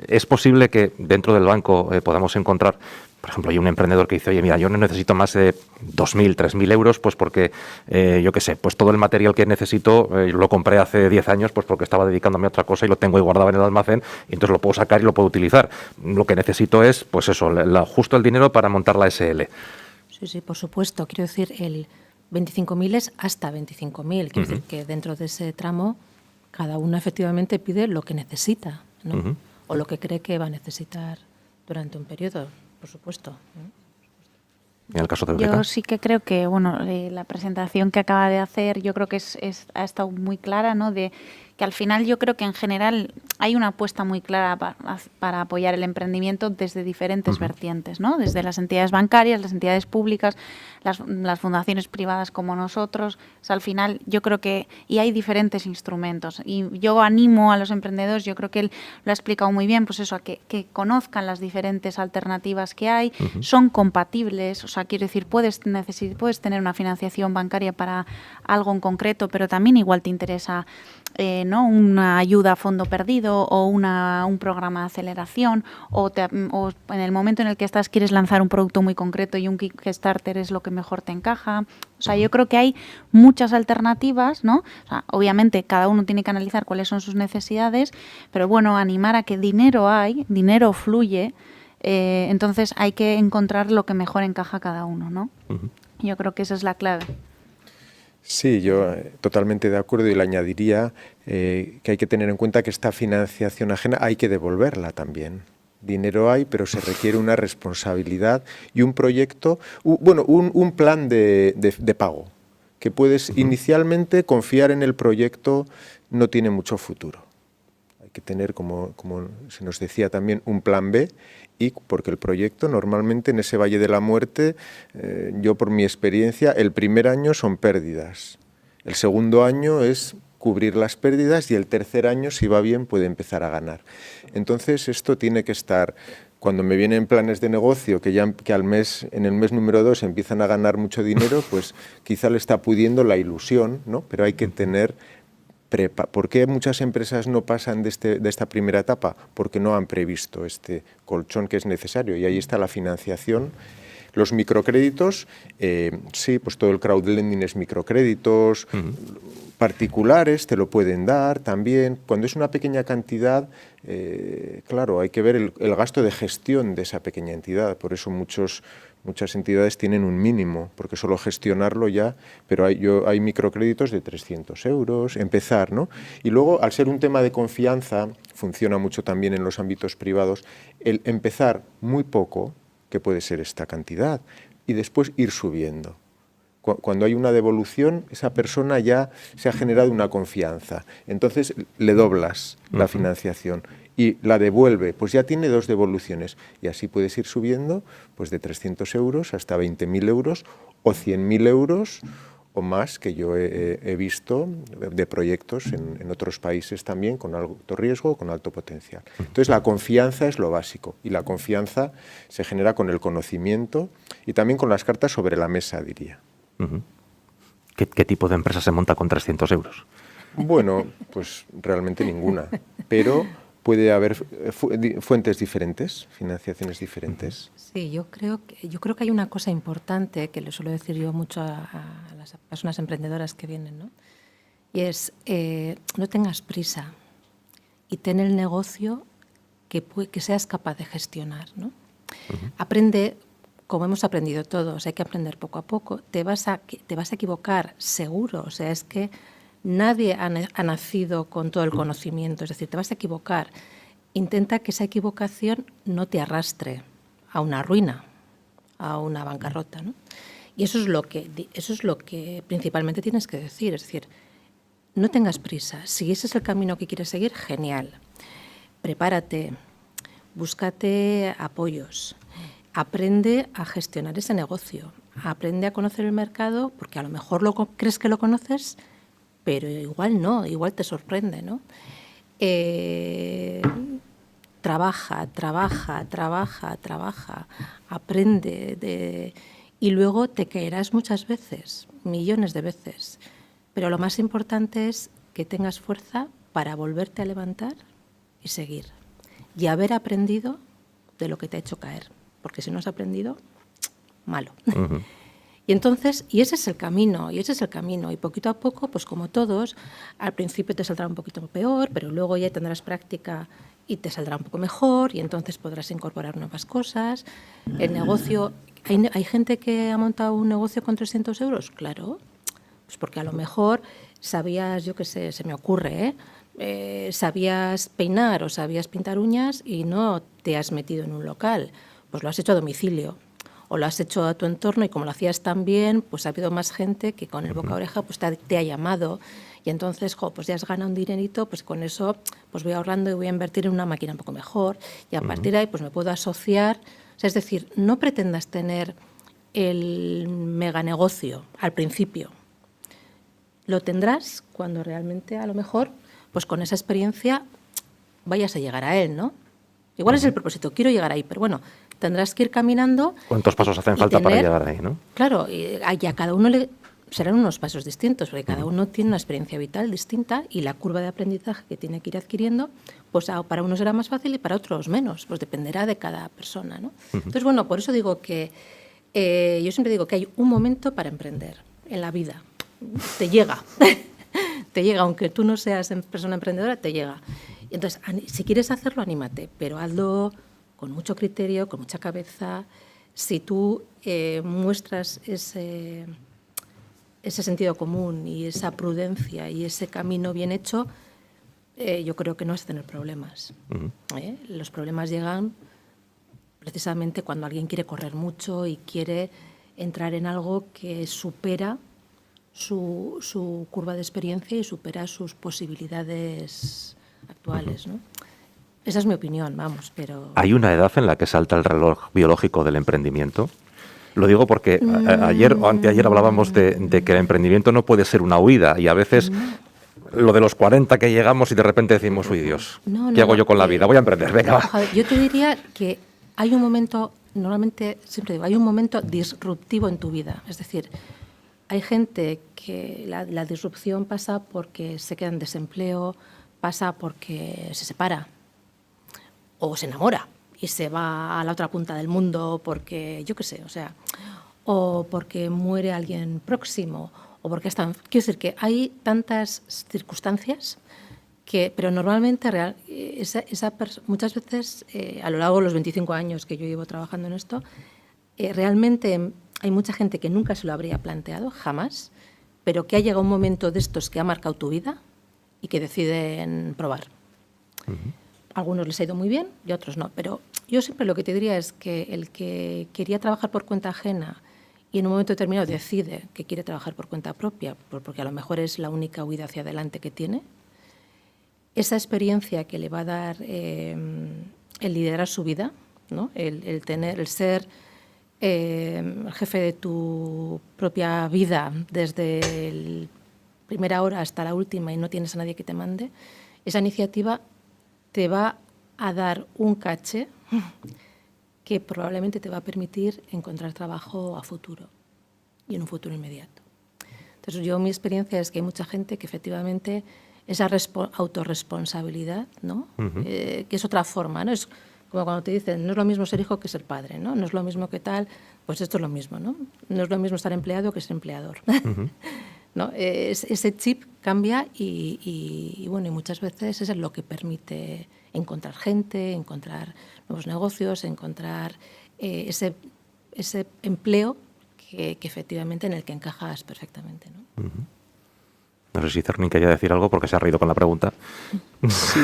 A: es posible que dentro del banco podamos encontrar, por ejemplo, hay un emprendedor que dice, oye, mira, yo no necesito más de 2.000, 3.000 euros, pues porque, yo qué sé, pues todo el material que necesito lo compré hace 10 años, pues porque estaba dedicándome a otra cosa y lo tengo ahí guardado en el almacén y entonces lo puedo sacar y lo puedo utilizar. Lo que necesito es, pues eso, justo el dinero para montar la SL.
E: Sí, por supuesto. Quiero decir, el 25.000 es hasta 25.000. Quiero decir que dentro de ese tramo cada uno efectivamente pide lo que necesita, ¿no? O lo que cree que va a necesitar durante un periodo, por supuesto.
A: En el caso de Eureka.
H: Yo sí que creo que, bueno, la presentación que acaba de hacer, yo creo que ha estado muy clara, ¿no? De que al final yo creo que en general hay una apuesta muy clara para apoyar el emprendimiento desde diferentes vertientes, ¿no? Desde las entidades bancarias, las entidades públicas, las fundaciones privadas como nosotros. O sea, al final yo creo que y hay diferentes instrumentos. Y yo animo a los emprendedores, yo creo que él lo ha explicado muy bien, pues eso, a que conozcan las diferentes alternativas que hay, son compatibles, o sea, quiero decir, puedes tener una financiación bancaria para algo en concreto, pero también igual te interesa ¿no? una ayuda a fondo perdido o un programa de aceleración o en el momento en el que quieres lanzar un producto muy concreto y un Kickstarter es lo que mejor te encaja. O sea, yo creo que hay muchas alternativas, ¿no? O sea, obviamente cada uno tiene que analizar cuáles son sus necesidades, pero bueno, animar a que dinero fluye, entonces hay que encontrar lo que mejor encaja a cada uno, ¿no? Yo creo que esa es la clave.
I: Sí, yo totalmente de acuerdo y le añadiría que hay que tener en cuenta que esta financiación ajena hay que devolverla también. Dinero hay, pero se requiere una responsabilidad y un proyecto, un plan de pago, que puedes inicialmente confiar en el proyecto, no tiene mucho futuro. que tener, como se nos decía también, un plan B, y porque el proyecto normalmente en ese Valle de la Muerte, yo por mi experiencia, el primer año son pérdidas, el segundo año es cubrir las pérdidas y el tercer año, si va bien, puede empezar a ganar. Entonces esto tiene que estar... Cuando me vienen planes de negocio que en el mes número 2 empiezan a ganar mucho dinero, pues quizá le está pudiendo la ilusión, ¿no? Pero hay que tener ¿Por qué muchas empresas no pasan de esta primera etapa? Porque no han previsto este colchón que es necesario, y ahí está la financiación. Los microcréditos, sí, pues todo el crowdlending es microcréditos, particulares te lo pueden dar también. Cuando es una pequeña cantidad, claro, hay que ver el gasto de gestión de esa pequeña entidad, por eso muchas entidades tienen un mínimo, porque solo gestionarlo ya, pero hay microcréditos de 300 euros, empezar, ¿no? Y luego, al ser un tema de confianza, funciona mucho también en los ámbitos privados, el empezar muy poco, que puede ser esta cantidad, y después ir subiendo. Cuando hay una devolución, esa persona ya se ha generado una confianza, entonces le doblas la financiación y la devuelve, pues ya tiene 2 devoluciones, y así puedes ir subiendo pues de 300 euros hasta 20.000 euros o 100.000 euros o más, que yo he visto de proyectos en otros países también con alto riesgo, con alto potencial. Entonces la confianza es lo básico, y la confianza se genera con el conocimiento y también con las cartas sobre la mesa, diría.
A: ¿Qué tipo de empresa se monta con 300 euros?
I: Bueno, pues realmente ninguna, pero puede haber fuentes diferentes, financiaciones diferentes.
E: Sí, yo creo que hay una cosa importante que le suelo decir yo mucho a las personas emprendedoras que vienen, ¿no? Y es, no tengas prisa y ten el negocio que seas capaz de gestionar, ¿no? Aprende, como hemos aprendido todos, hay que aprender poco a poco. Te vas a equivocar, seguro. O sea, es que nadie ha nacido con todo el conocimiento. Es decir, te vas a equivocar. Intenta que esa equivocación no te arrastre a una ruina, a una bancarrota, ¿no? Y eso es lo que principalmente tienes que decir. Es decir, no tengas prisa. Si ese es el camino que quieres seguir, genial. Prepárate, búscate apoyos. Aprende a gestionar ese negocio, aprende a conocer el mercado, porque a lo mejor crees que lo conoces, pero igual no, igual te sorprende, ¿no? Trabaja, aprende y luego te caerás muchas veces, millones de veces, pero lo más importante es que tengas fuerza para volverte a levantar y seguir, y haber aprendido de lo que te ha hecho caer. Porque si no has aprendido, malo. Y entonces, ese es el camino, y poquito a poco, pues como todos, al principio te saldrá un poquito peor, pero luego ya tendrás práctica y te saldrá un poco mejor, y entonces podrás incorporar nuevas cosas. El negocio, ¿hay gente que ha montado un negocio con 300 euros? Claro, pues porque a lo mejor sabías, yo qué sé, se me ocurre, sabías peinar o sabías pintar uñas y no te has metido en un local. Pues lo has hecho a domicilio o lo has hecho a tu entorno, y como lo hacías tan bien, pues ha habido más gente que con el boca a oreja pues te ha llamado, y entonces pues ya has ganado un dinerito, pues con eso pues voy ahorrando y voy a invertir en una máquina un poco mejor, y a partir de ahí pues me puedo asociar. O sea, es decir, no pretendas tener el mega negocio al principio. Lo tendrás cuando realmente a lo mejor pues con esa experiencia vayas a llegar a él, ¿no? Igual es el propósito, quiero llegar ahí, pero bueno, tendrás que ir caminando.
A: ¿Cuántos pasos hacen falta para llegar ahí, no?
E: Claro, y a cada uno serán unos pasos distintos, porque cada uno tiene una experiencia vital distinta, y la curva de aprendizaje que tiene que ir adquiriendo, pues para unos será más fácil y para otros menos, pues dependerá de cada persona, ¿no? Entonces, bueno, por eso digo que yo siempre digo que hay un momento para emprender en la vida. Te llega, te llega, aunque tú no seas persona emprendedora, te llega. Entonces, si quieres hacerlo, anímate, pero hazlo con mucho criterio, con mucha cabeza. Si tú muestras ese sentido común y esa prudencia y ese camino bien hecho, yo creo que no vas a tener problemas. Los problemas llegan precisamente cuando alguien quiere correr mucho y quiere entrar en algo que supera su curva de experiencia y supera sus posibilidades actuales, ¿no? Esa es mi opinión, vamos, pero...
A: ¿Hay una edad en la que salta el reloj biológico del emprendimiento? Lo digo porque ayer o anteayer hablábamos de que el emprendimiento no puede ser una huida y a veces lo de los 40 que llegamos y de repente decimos, uy Dios, ¿qué hago yo con la vida? Voy a emprender, venga, va.
E: Joder, yo te diría que hay un momento, normalmente siempre digo, hay un momento disruptivo en tu vida, es decir, hay gente que la disrupción pasa porque se queda en desempleo, pasa porque se separa o se enamora y se va a la otra punta del mundo porque, yo qué sé, o sea, o porque muere alguien próximo, o porque están... Quiero decir que hay tantas circunstancias que, pero normalmente muchas veces, a lo largo de los 25 años que yo llevo trabajando en esto, realmente hay mucha gente que nunca se lo habría planteado, jamás, pero que ha llegado un momento de estos que ha marcado tu vida y que deciden probar. A algunos les ha ido muy bien y a otros no, pero yo siempre lo que te diría es que el que quería trabajar por cuenta ajena y en un momento determinado decide que quiere trabajar por cuenta propia, porque a lo mejor es la única huida hacia adelante que tiene, esa experiencia que le va a dar el liderar su vida, ¿no? el ser el jefe de tu propia vida desde la primera hora hasta la última y no tienes a nadie que te mande, esa iniciativa te va a dar un caché que probablemente te va a permitir encontrar trabajo a futuro y en un futuro inmediato. Entonces, mi experiencia es que hay mucha gente que efectivamente esa autorresponsabilidad, ¿no? Que es otra forma, ¿no? Es como cuando te dicen, no es lo mismo ser hijo que ser padre, ¿no? No es lo mismo que tal, pues esto es lo mismo, ¿no? No es lo mismo estar empleado que ser empleador. ¿No? Ese chip cambia y bueno, y muchas veces eso es lo que permite encontrar gente, encontrar nuevos negocios, encontrar ese empleo que efectivamente en el que encajas perfectamente, ¿no?
A: No sé si Cernín quería decir algo porque se ha reído con la pregunta.
I: Sí,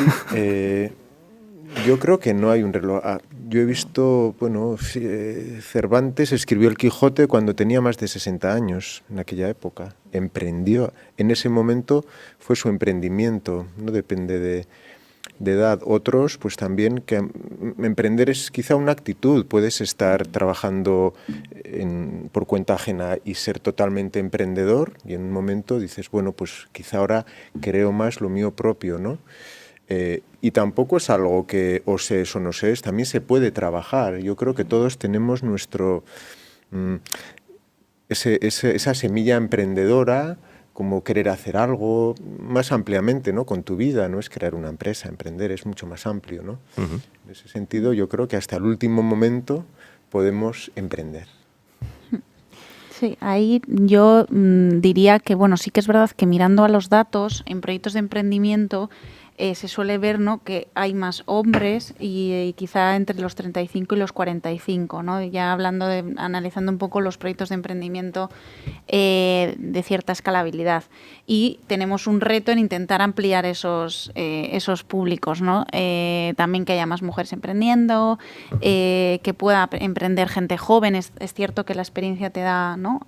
I: yo creo que no hay un reloj. Yo he visto, bueno, Cervantes escribió El Quijote cuando tenía más de 60 años, en aquella época. Emprendió. En ese momento fue su emprendimiento, no depende de edad. Otros, pues también, que emprender es quizá una actitud. Puedes estar trabajando por cuenta ajena y ser totalmente emprendedor y en un momento dices, bueno, pues quizá ahora creo más lo mío propio, ¿no? Y tampoco es algo que o se es o no se es, también se puede trabajar. Yo creo que todos tenemos esa semilla emprendedora, como querer hacer algo más ampliamente, ¿no? Con tu vida, no es crear una empresa, emprender es mucho más amplio, ¿no? En ese sentido, yo creo que hasta el último momento podemos emprender.
H: Sí, ahí yo diría que, bueno, sí que es verdad que mirando a los datos en proyectos de emprendimiento se suele ver, ¿no?, que hay más hombres y quizá entre los 35 y los 45, ¿no? Ya analizando un poco los proyectos de emprendimiento de cierta escalabilidad. Y tenemos un reto en intentar ampliar esos públicos, ¿no? También que haya más mujeres emprendiendo, que pueda emprender gente joven. Es cierto que la experiencia te da, ¿no?,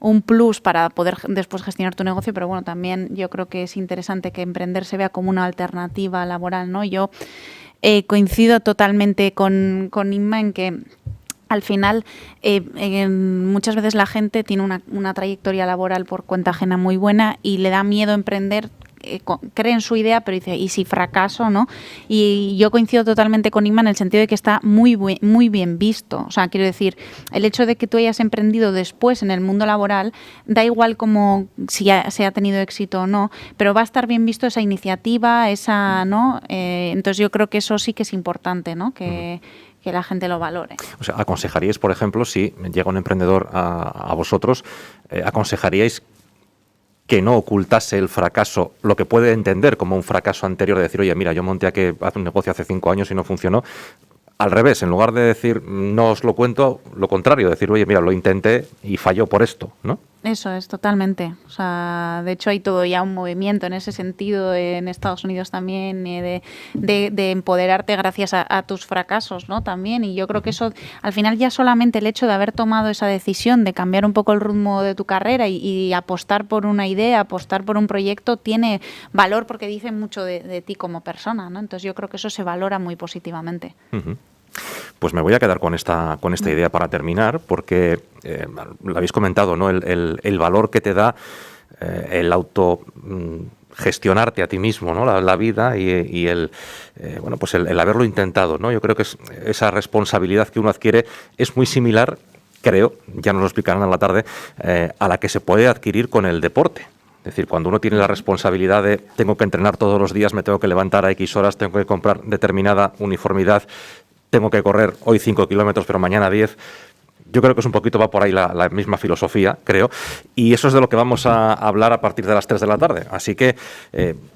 H: un plus para poder después gestionar tu negocio, pero bueno, también yo creo que es interesante que emprender se vea como una alternativa laboral, ¿no? Yo coincido totalmente con Inma en que al final muchas veces la gente tiene una trayectoria laboral por cuenta ajena muy buena y le da miedo emprender. Cree en su idea, pero dice, ¿y si fracaso, no? Y yo coincido totalmente con Inma en el sentido de que está muy bien visto. O sea, quiero decir, el hecho de que tú hayas emprendido después en el mundo laboral, da igual como si se ha tenido éxito o no, pero va a estar bien visto esa iniciativa, ¿no? Entonces yo creo que eso sí que es importante, ¿no? Que la gente lo valore.
A: O sea, aconsejaríais, por ejemplo, si llega un emprendedor a vosotros, aconsejaríais que no ocultase el fracaso, lo que puede entender como un fracaso anterior, de decir, oye, mira, yo monté un negocio hace 5 años y no funcionó. Al revés, en lugar de decir, no os lo cuento, lo contrario, decir, oye, mira, lo intenté y falló por esto, ¿no?
H: Eso es, totalmente. O sea, de hecho hay todo ya un movimiento en ese sentido en Estados Unidos también, de empoderarte gracias a tus fracasos, ¿no? También, y yo creo que eso, al final ya solamente el hecho de haber tomado esa decisión de cambiar un poco el rumbo de tu carrera y apostar por una idea, apostar por un proyecto, tiene valor porque dice mucho de ti como persona, ¿no? Entonces yo creo que eso se valora muy positivamente.
A: Uh-huh. Pues me voy a quedar con esta idea para terminar, porque lo habéis comentado, ¿no? El valor que te da el gestionarte a ti mismo, ¿no? La vida y el haberlo intentado, ¿no? Yo creo que esa responsabilidad que uno adquiere es muy similar, creo, ya nos lo explicarán a la tarde, a la que se puede adquirir con el deporte. Es decir, cuando uno tiene la responsabilidad de tengo que entrenar todos los días, me tengo que levantar a X horas, tengo que comprar determinada uniformidad, tengo que correr hoy 5 kilómetros, pero mañana 10. Yo creo que es un poquito, va por ahí la misma filosofía, creo. Y eso es de lo que vamos a hablar a partir de las 3 de la tarde. Así que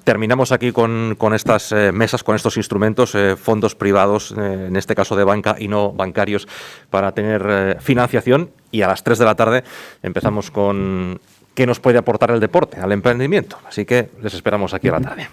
A: terminamos aquí con estas mesas, con estos instrumentos, fondos privados, en este caso de banca y no bancarios, para tener financiación. Y a las 3 de la tarde empezamos con qué nos puede aportar el deporte al emprendimiento. Así que les esperamos aquí a la tarde.